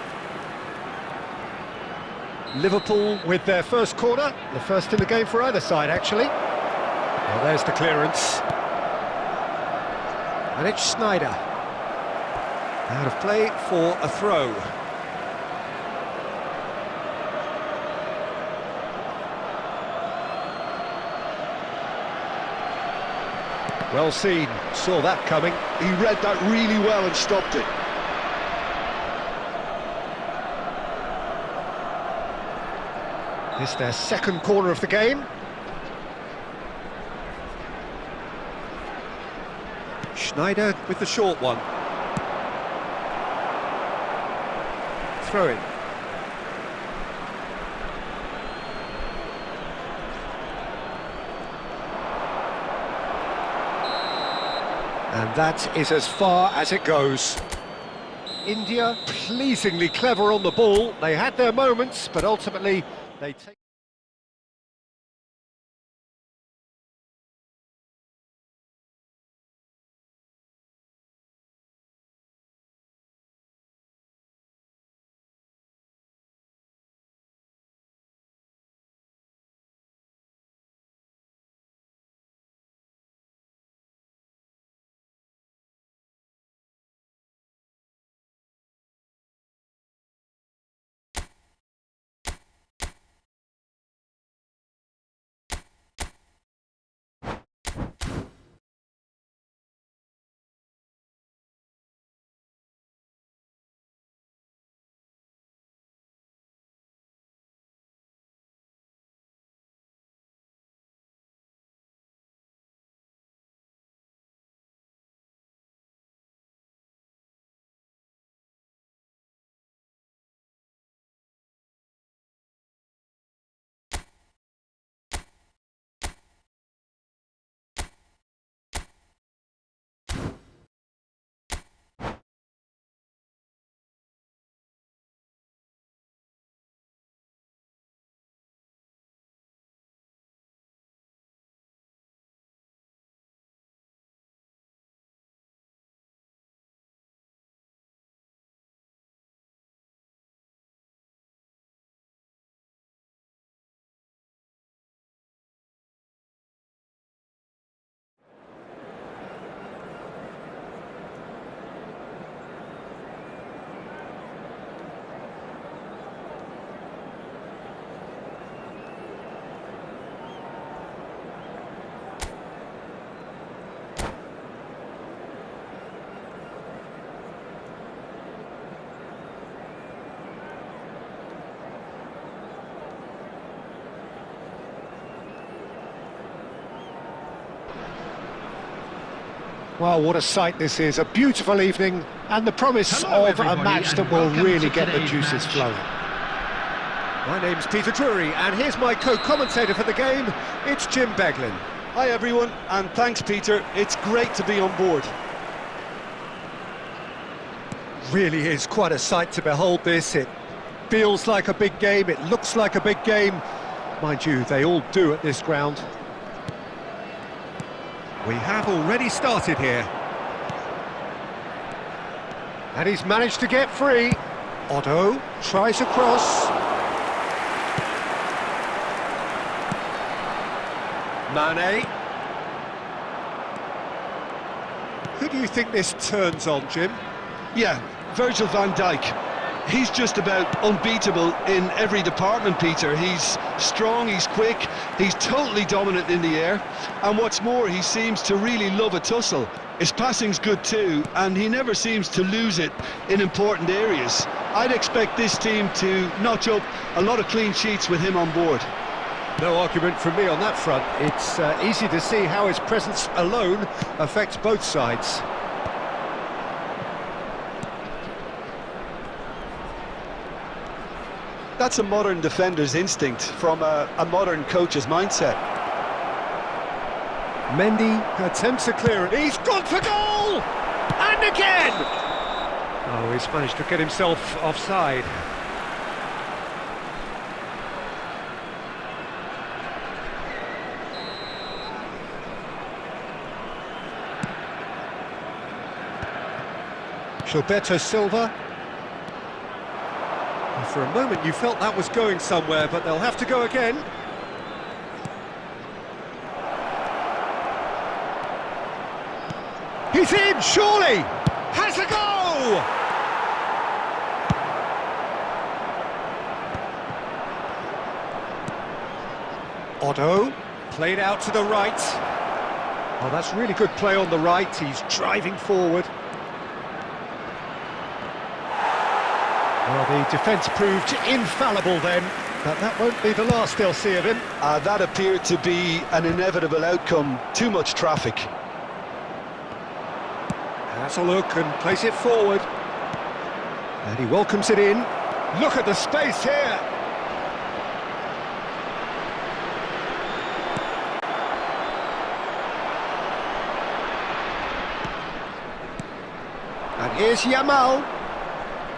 Liverpool with their first corner, the first in the game for either side, actually. Well, there's the clearance. And it's Schneider. Out of play for a throw. Well seen, saw that coming. He read that really well and stopped it. This is their second corner of the game. Schneider with the short one. Throw in. And that is as far as it goes. India, pleasingly clever on the ball. They had their moments, but ultimately they take... Well, what a sight this is, a beautiful evening, and the promise Hello, of a everybody, match and that will welcome really to get the today's juices match. flowing. My name's Peter Drury, and here's my co-commentator for the game, it's Jim Beglin. Hi everyone, and thanks Peter, it's great to be on board. Really is quite a sight to behold this. It feels like a big game, it looks like a big game. Mind you, they all do at this ground. We have already started here. And he's managed to get free. Otto tries a cross. Mane. Who do you think this turns on, Jim? Yeah, Virgil van Dijk. He's just about unbeatable in every department, Peter. He's strong, he's quick, he's totally dominant in the air, and what's more, he seems to really love a tussle. His passing's good too, and he never seems to lose it in important areas. I'd expect this team to notch up a lot of clean sheets with him on board. No argument from me on that front. It's easy to see how his presence alone affects both sides. That's a modern defender's instinct from a modern coach's mindset. Mendy attempts a clearance. He's gone for goal! And again! Oh, he's managed to get himself offside. Gilberto Silva. For a moment you felt that was going somewhere, but they'll have to go again. He's in, surely! Has a go! Otto, played out to the right. Oh, that's really good play on the right, he's driving forward. Well, the defence proved infallible then, but that won't be the last they'll see of him. That appeared to be an inevitable outcome. Too much traffic. Has a look and plays it forward. And he welcomes it in. Look at the space here. And here's Yamal.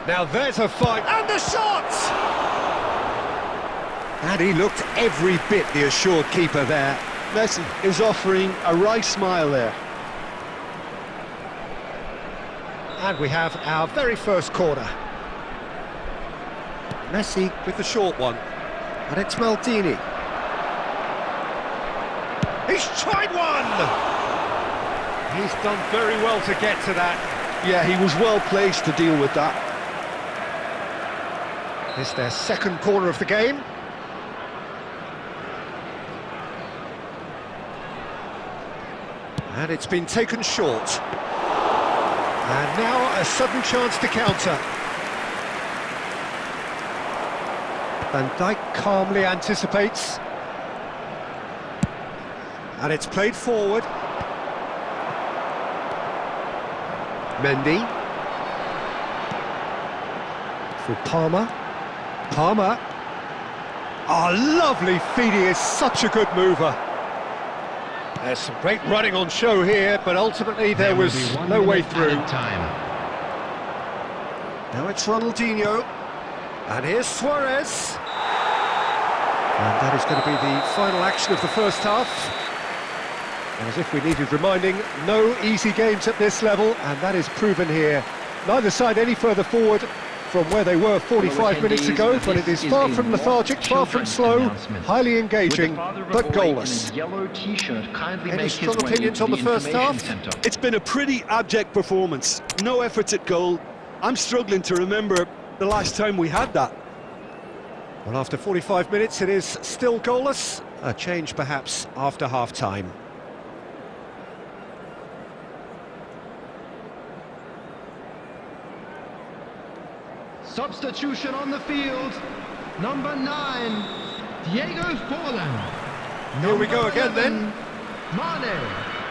Now there's a fight, and the shot! And he looked every bit the assured keeper there. Messi is offering a right smile there. And we have our very first corner. Messi with the short one. And it's Maldini. He's tried one! He's done very well to get to that. Yeah, he was well placed to deal with that. It's their second corner of the game. And it's been taken short. And now a sudden chance to counter. Van Dijk calmly anticipates. And it's played forward. Mendy. For Palmer. Palmer. Oh, lovely feed, he is such a good mover. There's some great running on show here, but ultimately there was no way through. Now it's Ronaldinho. And here's Suarez. And that is going to be the final action of the first half. And as if we needed reminding, no easy games at this level, and that is proven here. Neither side any further forward from where they were 45 minutes ago, but it is far from lethargic, far from slow, highly engaging, but goalless. Any strong opinions on the first half? It's been a pretty abject performance. No efforts at goal. I'm struggling to remember the last time we had that. Well, after 45 minutes, it is still goalless. A change, perhaps, after half-time. Substitution on the field. Number 9, Diego Forlan. Here we go again, then. Mane.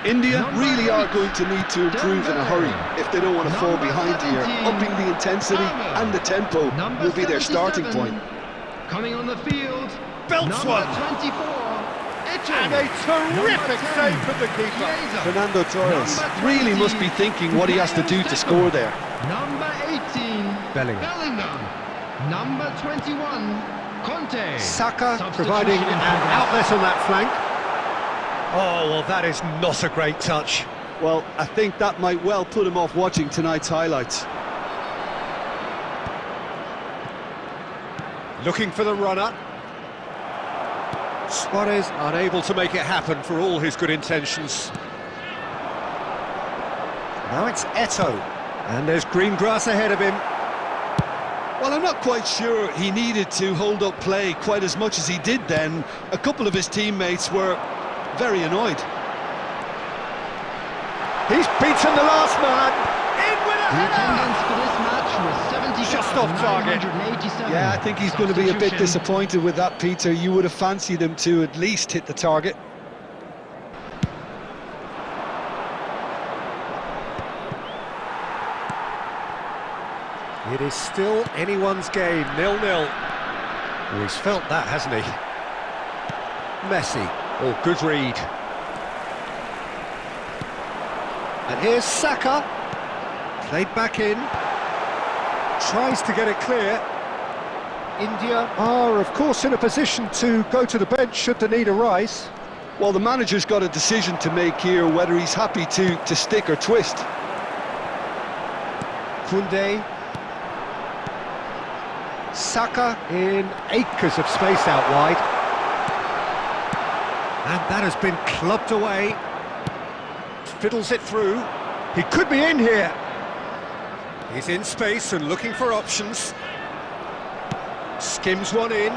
India really are going to need to improve in a hurry if they don't want to fall behind here. Upping the intensity and the tempo will be their starting point. Coming on the field, Belts one. 24. And a terrific save from the keeper. Fernando Torres really must be thinking what he has to do to score there. Number 18, Bellingham. Number 21, Conte. Saka providing an outlet on that flank. Oh, well, that is not a great touch. Well, I think that might well put him off watching tonight's highlights. Looking for the runner. Suarez unable to make it happen for all his good intentions. Now it's Eto'o, and there's green grass ahead of him. Well, I'm not quite sure he needed to hold up play quite as much as he did then. A couple of his teammates were very annoyed. He's beaten the last man. In with a The header! attendance for this match was Just off target. 70,987. Yeah, I think he's going to be a bit disappointed with that, Peter. You would have fancied him to at least hit the target. It is still anyone's game, 0-0. Well, he's felt that, hasn't he? Messi. Oh, good read. And here's Saka. Played back in. Tries to get it clear. India are, of course, in a position to go to the bench should the need arise. Well, the manager's got a decision to make here, whether he's happy to stick or twist. Koundé. Saka in acres of space out wide. And that has been clubbed away. Fiddles it through. He could be in here. He's in space and looking for options. Skims one in.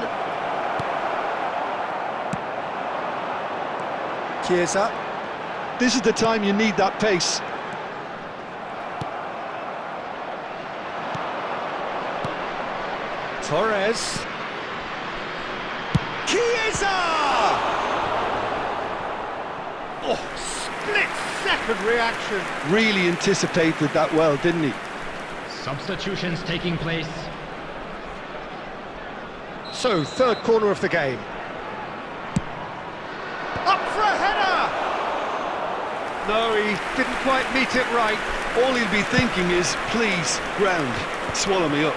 Chiesa. This is the time you need that pace. Torres. Chiesa! Oh, split-second reaction. Really anticipated that well, didn't he? Substitutions taking place. So, third corner of the game. Up for a header! No, he didn't quite meet it right. All he'll be thinking is, please, ground, swallow me up.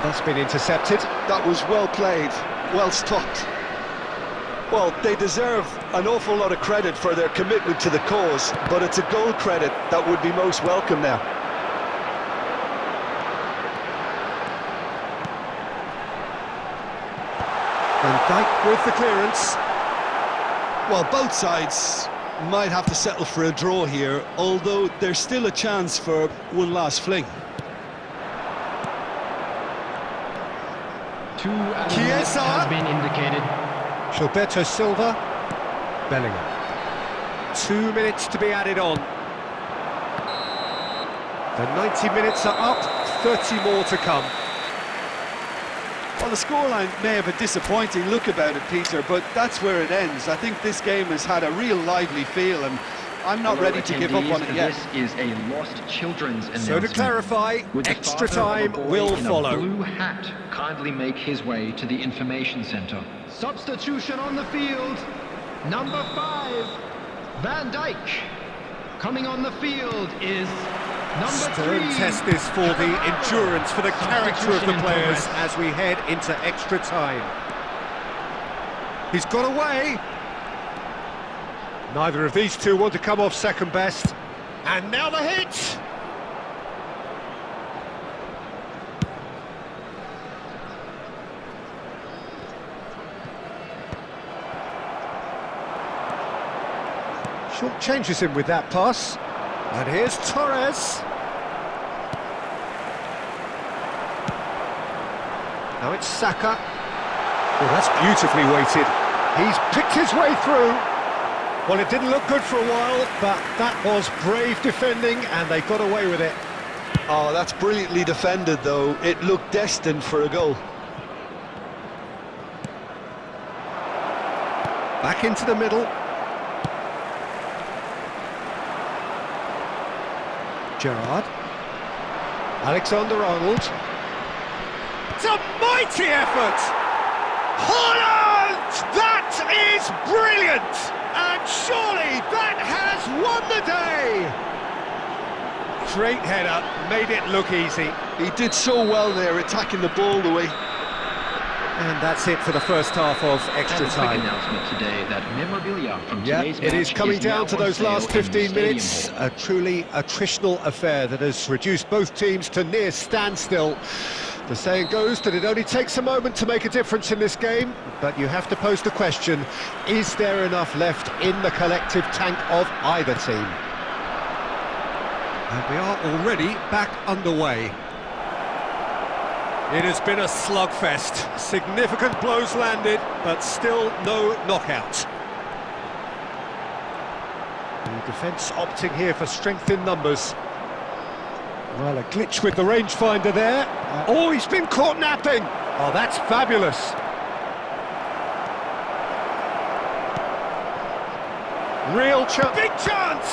That's been intercepted. That was well played, well stopped. Well, they deserve an awful lot of credit for their commitment to the cause, but it's a goal credit that would be most welcome now. Van Dijk with the clearance. Well, both sides might have to settle for a draw here, although there's still a chance for one last fling. 2 minutes has been indicated. Gilberto Silva. Bellingham. 2 minutes to be added on. The 90 minutes are up, 30 more to come. Well, the scoreline may have a disappointing look about it, Peter, but that's where it ends. I think this game has had a real lively feel, and I'm not ready to give up on it yet. This is a lost children's announcement. So to clarify, extra time will follow. A blue hat kindly make his way to the information centre. Substitution on the field. Number 5, Van Dijk. Coming on the field is number 3. Stern test this for the endurance, for the character of the players as we head into extra time. He's got away. Neither of these two want to come off second best. And now the hit! Short changes him with that pass. And here's Torres. Now it's Saka. Oh, that's beautifully weighted. He's picked his way through. Well, it didn't look good for a while, but that was brave defending, and they got away with it. Oh, that's brilliantly defended, though. It looked destined for a goal. Back into the middle. Gerrard. Alexander-Arnold. It's a mighty effort! Holland! That is brilliant! And surely that has won the day! Great header, made it look easy. He did so well there, attacking the ball the way. And that's it for the first half of extra time. Announcement today that memorabilia from today's it is match coming down now to on those sale last in the 15 Stadium minutes. Hall. A truly attritional affair that has reduced both teams to near standstill. The saying goes that it only takes a moment to make a difference in this game, but you have to pose the question, is there enough left in the collective tank of either team? And we are already back underway. It has been a slugfest. Significant blows landed, but still no knockout. The defence opting here for strength in numbers. Well, a glitch with the rangefinder there. Oh, he's been caught napping! Oh, that's fabulous. Real chance. Big chance!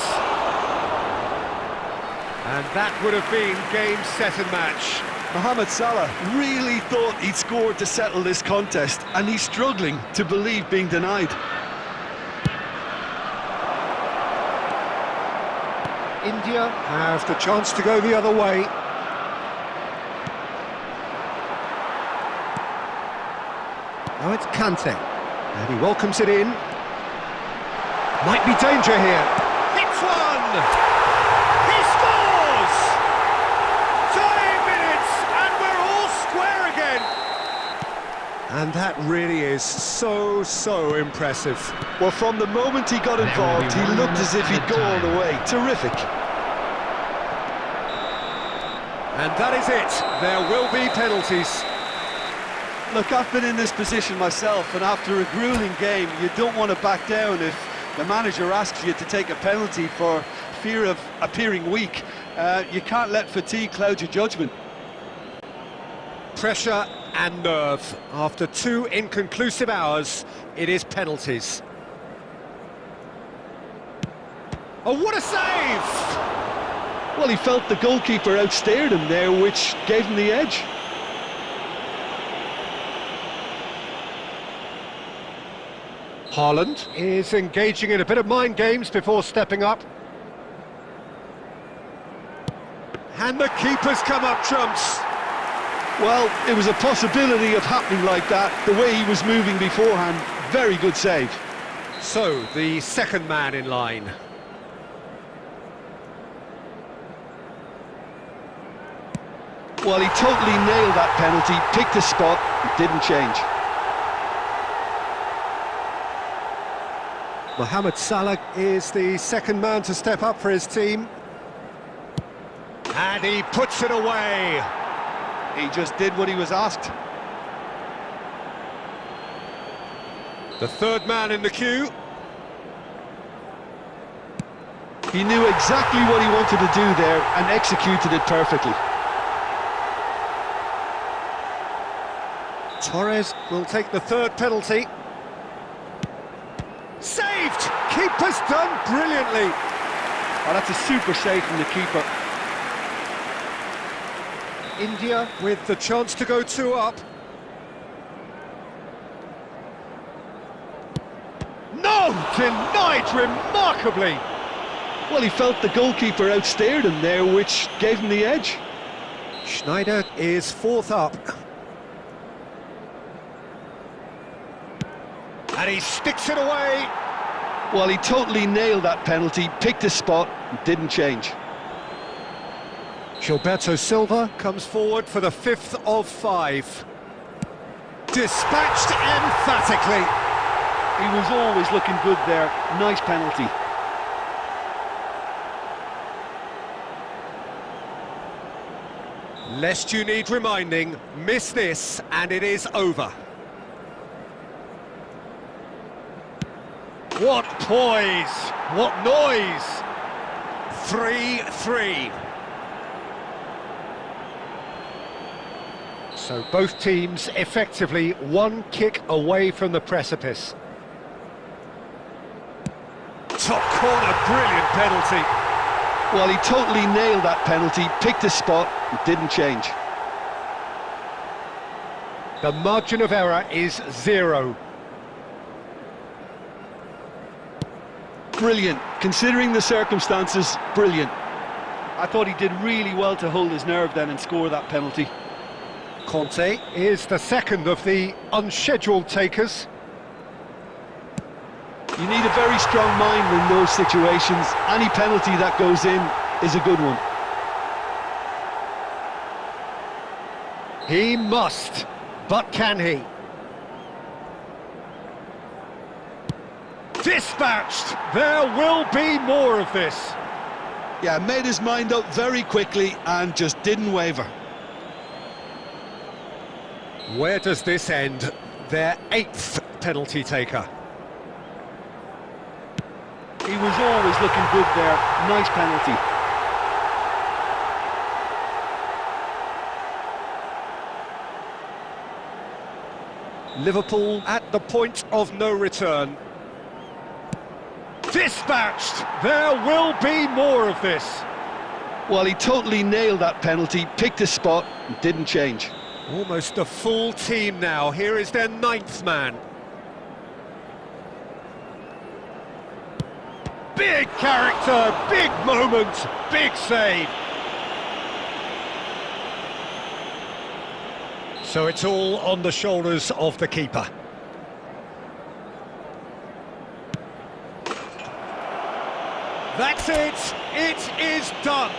And that would have been game, set and match. Mohamed Salah really thought he'd scored to settle this contest, and he's struggling to believe being denied. India have the chance to go the other way. Now it's Kante, and he welcomes it in. Might be danger here. Hits one! He scores! Time minutes, and we're all square again. And that really is so impressive. Well, from the moment he got involved, he looked as if he'd go all the way. Terrific. And that is it. There will be penalties. Look, I've been in this position myself, and after a grueling game, you don't want to back down if the manager asks you to take a penalty for fear of appearing weak. You can't let fatigue cloud your judgment. Pressure and nerve. After 2 inconclusive hours, it is penalties. Oh, what a save! Well, he felt the goalkeeper outstared him there, which gave him the edge. Haaland is engaging in a bit of mind games before stepping up. And the keeper's come up trumps. Well, it was a possibility of happening like that, the way he was moving beforehand. Very good save. So, the second man in line. Well, he totally nailed that penalty, picked a spot, didn't change. Mohamed Salah is the second man to step up for his team. And he puts it away. He just did what he was asked. The third man in the queue. He knew exactly what he wanted to do there and executed it perfectly. Torres will take the third penalty. Saved! Keeper's done brilliantly. Oh, that's a super save from the keeper. India with the chance to go 2 up. No! Denied remarkably! Well, he felt the goalkeeper outstared him there, which gave him the edge. Schneider is 4th up. And he sticks it away. Well, he totally nailed that penalty, picked a spot, didn't change. Gilberto Silva comes forward for the 5th of 5. Dispatched emphatically. He was always looking good there. Nice penalty. Lest you need reminding, miss this and it is over. What poise! What noise! 3-3. So both teams effectively 1 kick away from the precipice. Top corner, brilliant penalty. Well, he totally nailed that penalty, picked a spot, didn't change. The margin of error is 0. Brilliant. Considering the circumstances, brilliant. I thought he did really well to hold his nerve then and score that penalty. Conte is the second of the unscheduled takers. You need a very strong mind in those situations. Any penalty that goes in is a good one. He must, but can he? Dispatched! There will be more of this. Yeah, made his mind up very quickly and just didn't waver. Where does this end? Their 8th penalty taker. He was always looking good there. Nice penalty. Liverpool at the point of no return. Dispatched! There will be more of this. Well, he totally nailed that penalty, picked a spot, didn't change. Almost a full team now. Here is their 9th man. Big character, big moment, big save. So it's all on the shoulders of the keeper. That's it, it is done.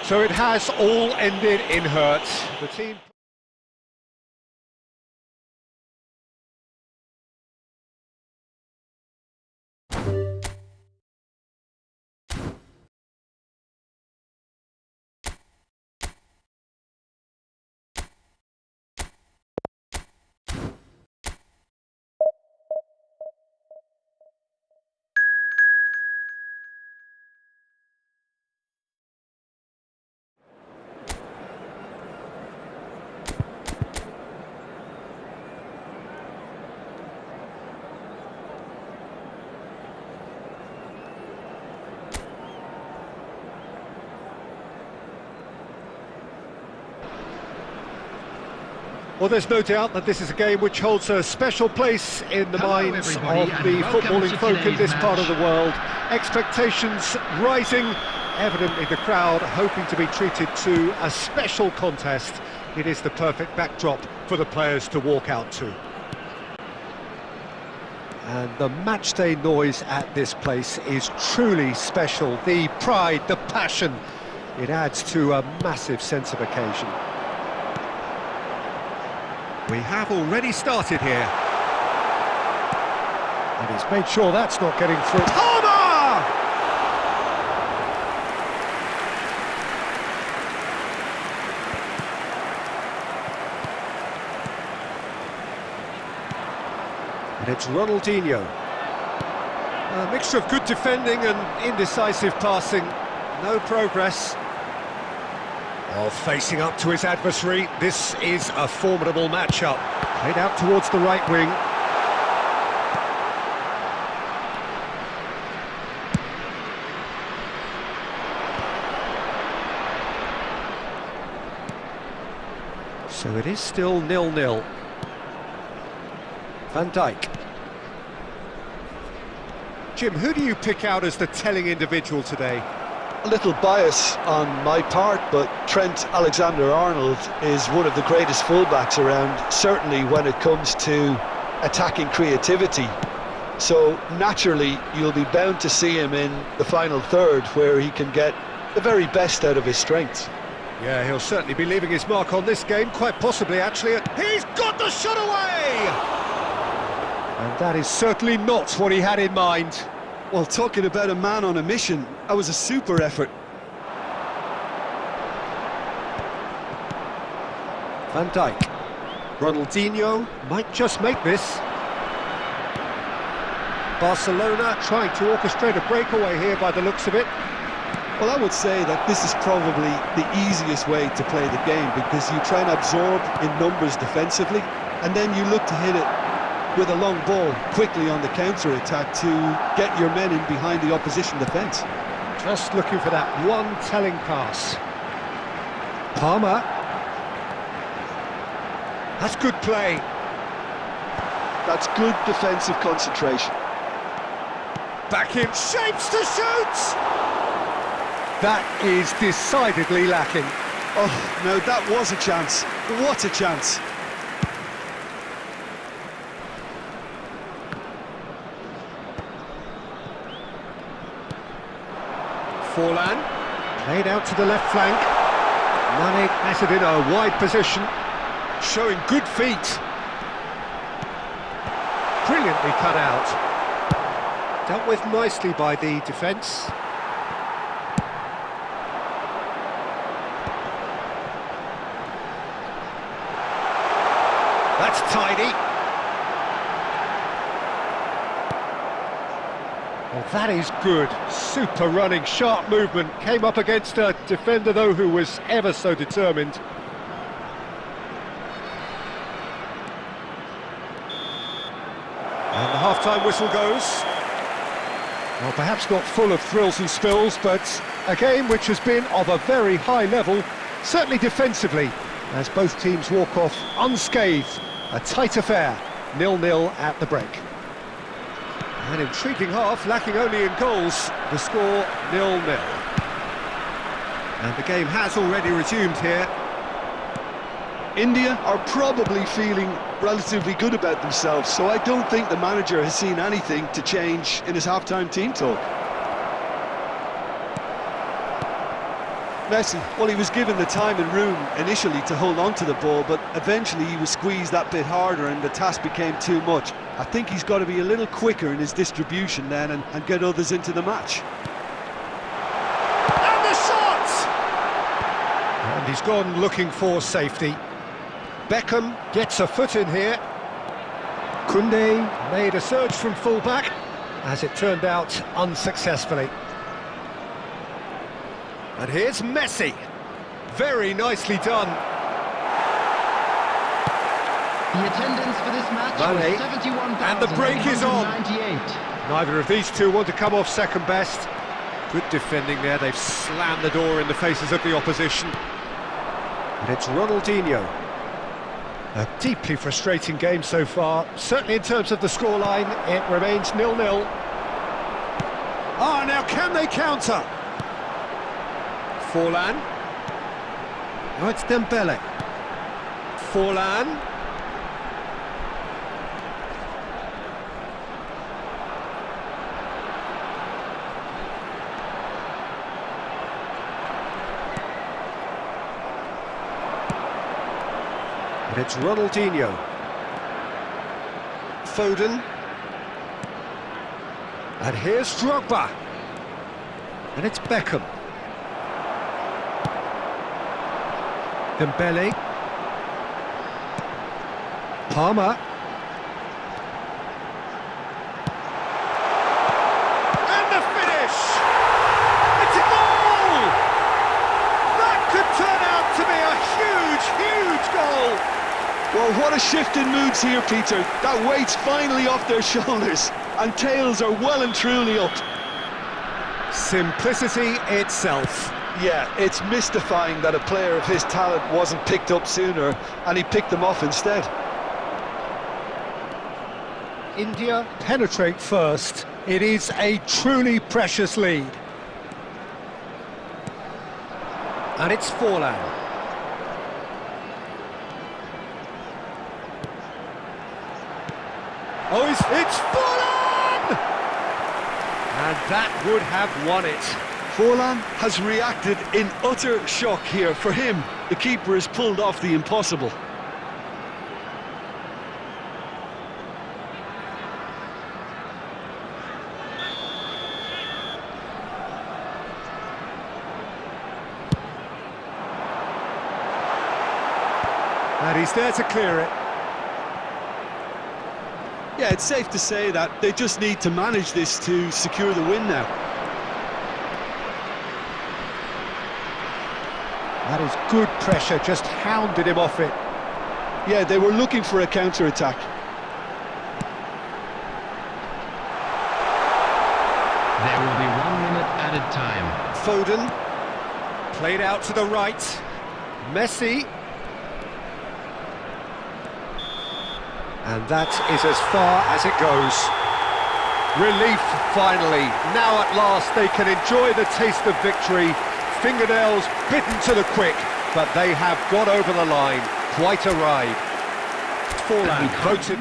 So it has all ended in hurt. The team... Well, there's no doubt that this is a game which holds a special place in the Hello, minds of everybody, the and welcome footballing to folk in today's this part of the match. world. Expectations rising, evidently the crowd hoping to be treated to a special contest. It is the perfect backdrop for the players to walk out to. And the matchday noise at this place is truly special. The pride, the passion, it adds to a massive sense of occasion. We have already started here. And he's made sure that's not getting through. Palmer! And it's Ronaldinho. A mixture of good defending and indecisive passing. No progress. Well, facing up to his adversary, this is a formidable matchup. Played out towards the right wing. So it is still 0-0. Van Dijk. Jim, who do you pick out as the telling individual today? A little bias on my part, but Trent Alexander-Arnold is one of the greatest fullbacks around, certainly when it comes to attacking creativity. So naturally, you'll be bound to see him in the final third, where he can get the very best out of his strengths. Yeah, he'll certainly be leaving his mark on this game, quite possibly actually. He's got the shot away! And that is certainly not what he had in mind. Well, talking about a man on a mission, that was a super effort. Van Dijk. Ronaldinho might just make this. Barcelona trying to orchestrate a breakaway here by the looks of it. Well, I would say that this is probably the easiest way to play the game, because you try and absorb in numbers defensively, and then you look to hit it with a long ball quickly on the counter-attack to get your men in behind the opposition defence. Just looking for that one telling pass. Palmer. That's good play. That's good defensive concentration. Back in, shapes to shoot! That is decidedly lacking. Oh, no, that was a chance. What a chance. Forlan, played out to the left flank. Mane has it in a wide position, showing good feet. Brilliantly cut out. Dealt with nicely by the defence. That's tidy. Well, that is good. Super running, sharp movement. Came up against a defender, though, who was ever so determined. And the half-time whistle goes. Well, perhaps not full of thrills and spills, but a game which has been of a very high level, certainly defensively, as both teams walk off unscathed. A tight affair, 0-0 at the break. An intriguing half, lacking only in goals. The score 0-0. And the game has already resumed here. India are probably feeling relatively good about themselves, so I don't think the manager has seen anything to change in his half-time team talk. Messi, well, he was given the time and room initially to hold on to the ball, but eventually he was squeezed that bit harder and the task became too much. I think he's got to be a little quicker in his distribution then and get others into the match. And the shot! And he's gone looking for safety. Beckham gets a foot in here. Koundé made a surge from full-back, as it turned out unsuccessfully. And here's Messi. Very nicely done. The attendance for this match Mane, was 71,898. and the break is on. Neither of these two want to come off second best. Good defending there. They've slammed the door in the faces of the opposition. And it's Ronaldinho. A deeply frustrating game so far. Certainly in terms of the scoreline, it remains 0-0. Ah, now can they counter? Forlan. Now it's Dembele. Forlan. And it's Ronaldinho. Foden. And here's Drogba. And it's Beckham. Dembele. Palmer. And the finish! It's a goal! That could turn out to be a huge, huge goal! Well, what a shift in moods here, Peter. That weight's finally off their shoulders, and tails are well and truly up. Simplicity itself. Yeah, it's mystifying that a player of his talent wasn't picked up sooner, and he picked them off instead. India penetrate first. It is a truly precious lead. And it's Forlan. Oh, it's Forlan! And that would have won it. Forlan has reacted in utter shock here. For him, the keeper has pulled off the impossible. And he's there to clear it. Yeah, it's safe to say that they just need to manage this to secure the win now. That is good pressure, just hounded him off it. Yeah, they were looking for a counter-attack. There will be 1 minute added time. Foden, played out to the right. Messi. And that is as far as it goes. Relief, finally. Now at last they can enjoy the taste of victory. Fingernails bitten to the quick, but they have got over the line. Quite a ride. Forlan voted.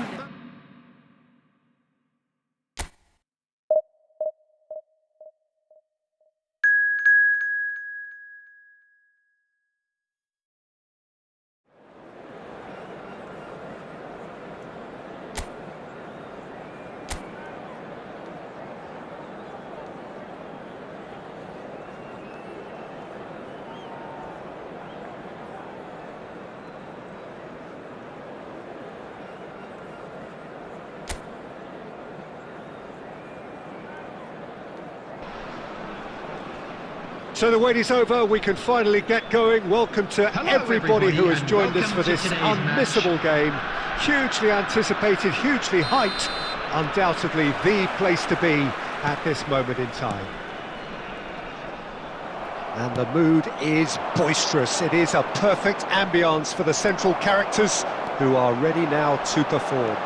So the wait is over, we can finally get going. Welcome to everybody who has joined us for this unmissable game. Hugely anticipated, hugely hyped. Undoubtedly the place to be at this moment in time. And the mood is boisterous. It is a perfect ambience for the central characters who are ready now to perform.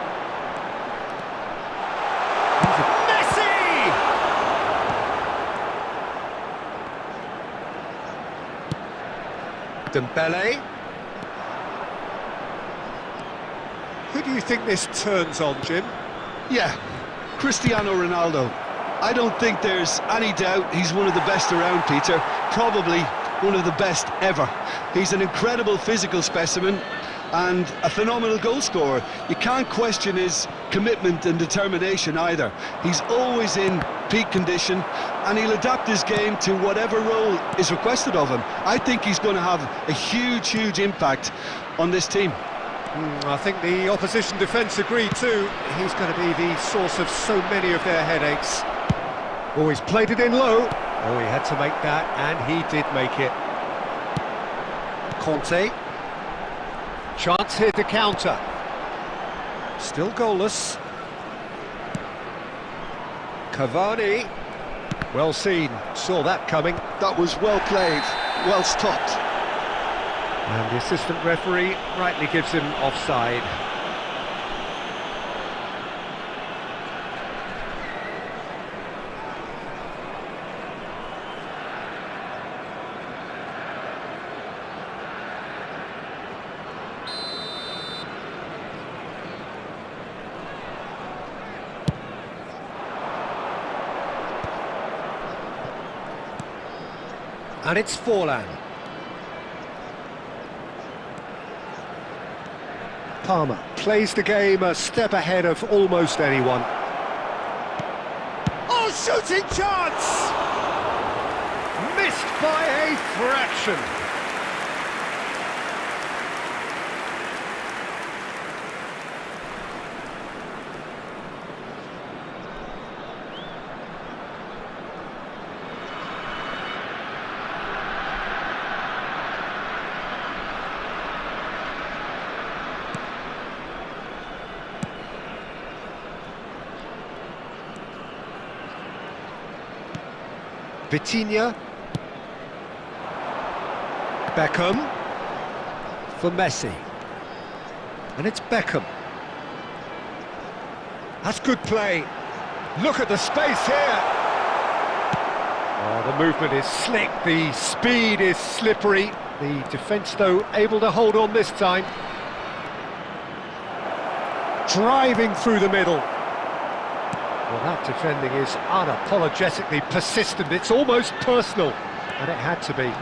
Dembele. Who do you think this turns on, Jim? Yeah, Cristiano Ronaldo. I don't think there's any doubt he's one of the best around, Peter. Probably one of the best ever. He's an incredible physical specimen and a phenomenal goal scorer. You can't question his commitment and determination either. He's always in peak condition, and he'll adapt his game to whatever role is requested of him. I think he's going to have a huge, huge impact on this team. I think the opposition defence agree too. He's going to be the source of so many of their headaches. Oh, he's played it in low. Oh, he had to make that, and he did make it. Conte. Chance here to counter. Still goalless. Cavani. Well seen, saw that coming. That was well played, well stopped. And the assistant referee rightly gives him offside. And it's Forlan. Palmer plays the game a step ahead of almost anyone. Oh, shooting chance! Missed by a fraction. Vitinha, Beckham, for Messi, and it's Beckham. That's good play. Look at the space here. Oh, the movement is slick, the speed is slippery. The defence, though, able to hold on this time. Driving through the middle. Well, that defending is unapologetically persistent. It's almost personal, and it had to be.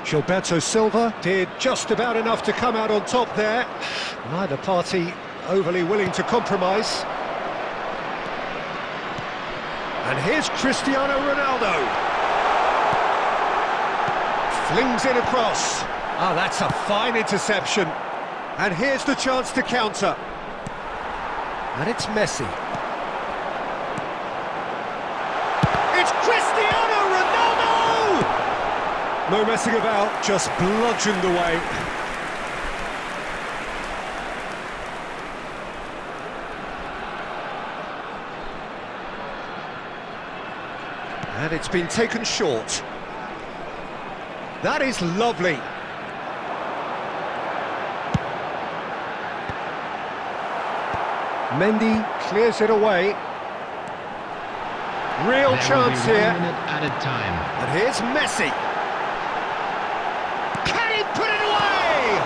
Gilberto Silva did just about enough to come out on top there. Neither party overly willing to compromise. And here's Cristiano Ronaldo. Flings it across. Oh, that's a fine interception. And here's the chance to counter. And it's Messi. It's Cristiano Ronaldo! No messing about, just bludgeoned away. And it's been taken short. That is lovely. Mendy clears it away. Real chance here. 1 minute added time. And here's Messi. Can he put it away?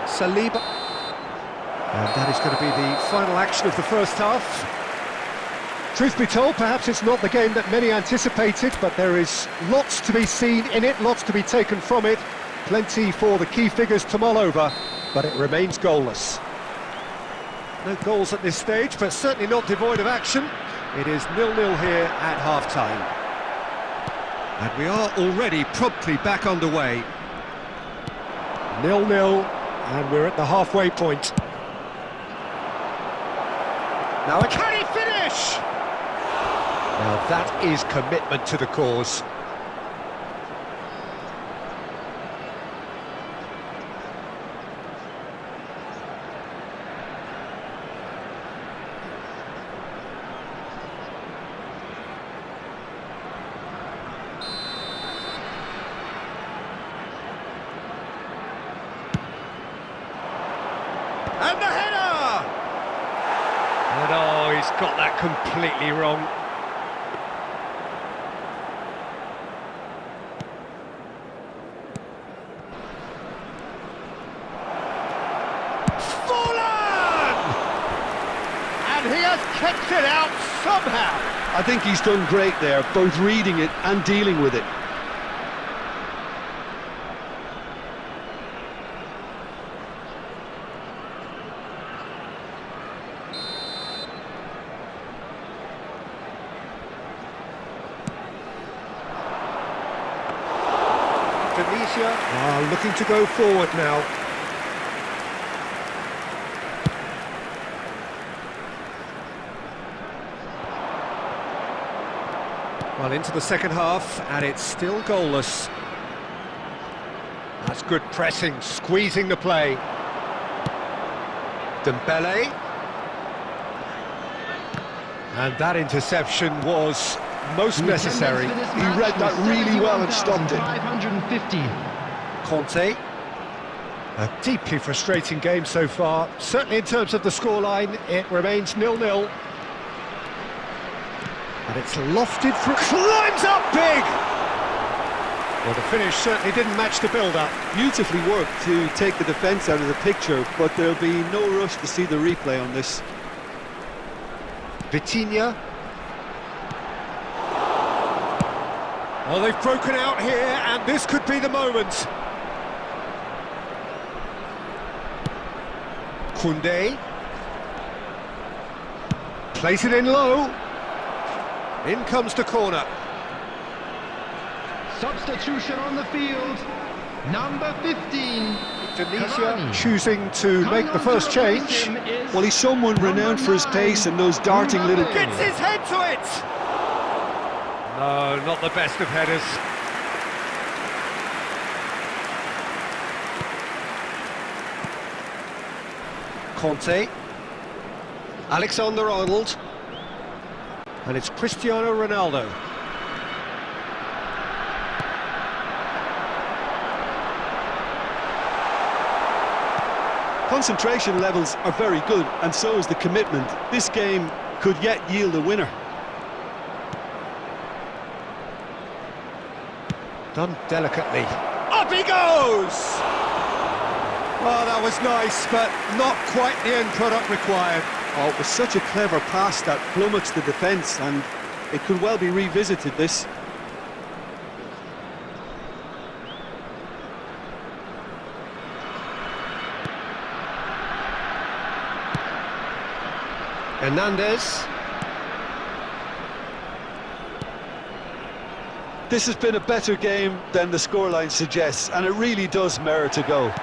Saliba. And that is going to be the final action of the first half. Truth be told, perhaps it's not the game that many anticipated, but there is lots to be seen in it, lots to be taken from it. Plenty for the key figures to mull over, but it remains goalless. No goals at this stage, but certainly not devoid of action. It is 0-0 here at half-time. And we are already promptly back underway. 0-0, and we're at the halfway point. Now, can he finish? Now that is commitment to the cause. And the header! And oh, he's got that completely wrong. Forlan! And he has kept it out somehow. I think he's done great there, both reading it and dealing with it. Tunisia are looking to go forward now. Well, into the second half, and it's still goalless. That's good pressing, squeezing the play. Dembele. And that interception was most necessary. He read that really well and stopped it. 550. Conte. A deeply frustrating game so far. Certainly in terms of the scoreline, it remains 0-0. And it's lofted through... Climbs up big! Well, the finish certainly didn't match the build-up. Beautifully worked to take the defence out of the picture, but there'll be no rush to see the replay on this. Vitinha. Oh, they've broken out here, and this could be the moment. Koundé. Plays it in low. In comes the corner. Substitution on the field. Number 15. Tunisia Cavani. choosing to make the first change. Well, he's someone renowned for his pace and those darting little... Gets his head to it! No, not the best of headers. Conte. Alexander-Arnold. And it's Cristiano Ronaldo. Concentration levels are very good, and so is the commitment. This game could yet yield a winner. Done delicately. Up he goes! Well, that was nice, but not quite the end product required. Oh, it was such a clever pass that flummoxed the defence, and it could well be revisited, this. Hernandez. This has been a better game than the scoreline suggests, and it really does merit a go.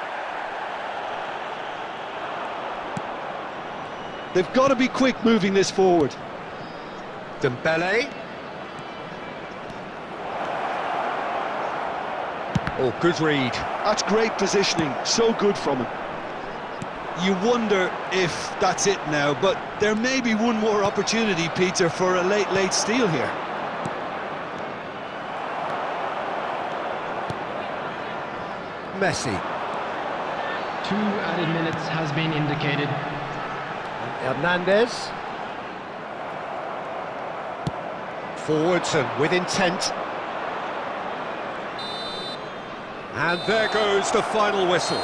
They've got to be quick moving this forward. Dembele. Oh, good read. That's great positioning, so good from him. You wonder if that's it now, but there may be one more opportunity, Peter, for a late steal here. Messi. 2 added minutes has been indicated. Hernandez. Forwards and with intent. And there goes the final whistle.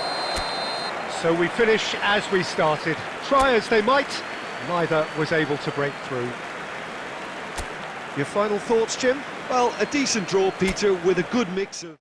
So we finish as we started. Try as they might, neither was able to break through. Your final thoughts, Jim? Well, a decent draw, Peter, with a good mix of...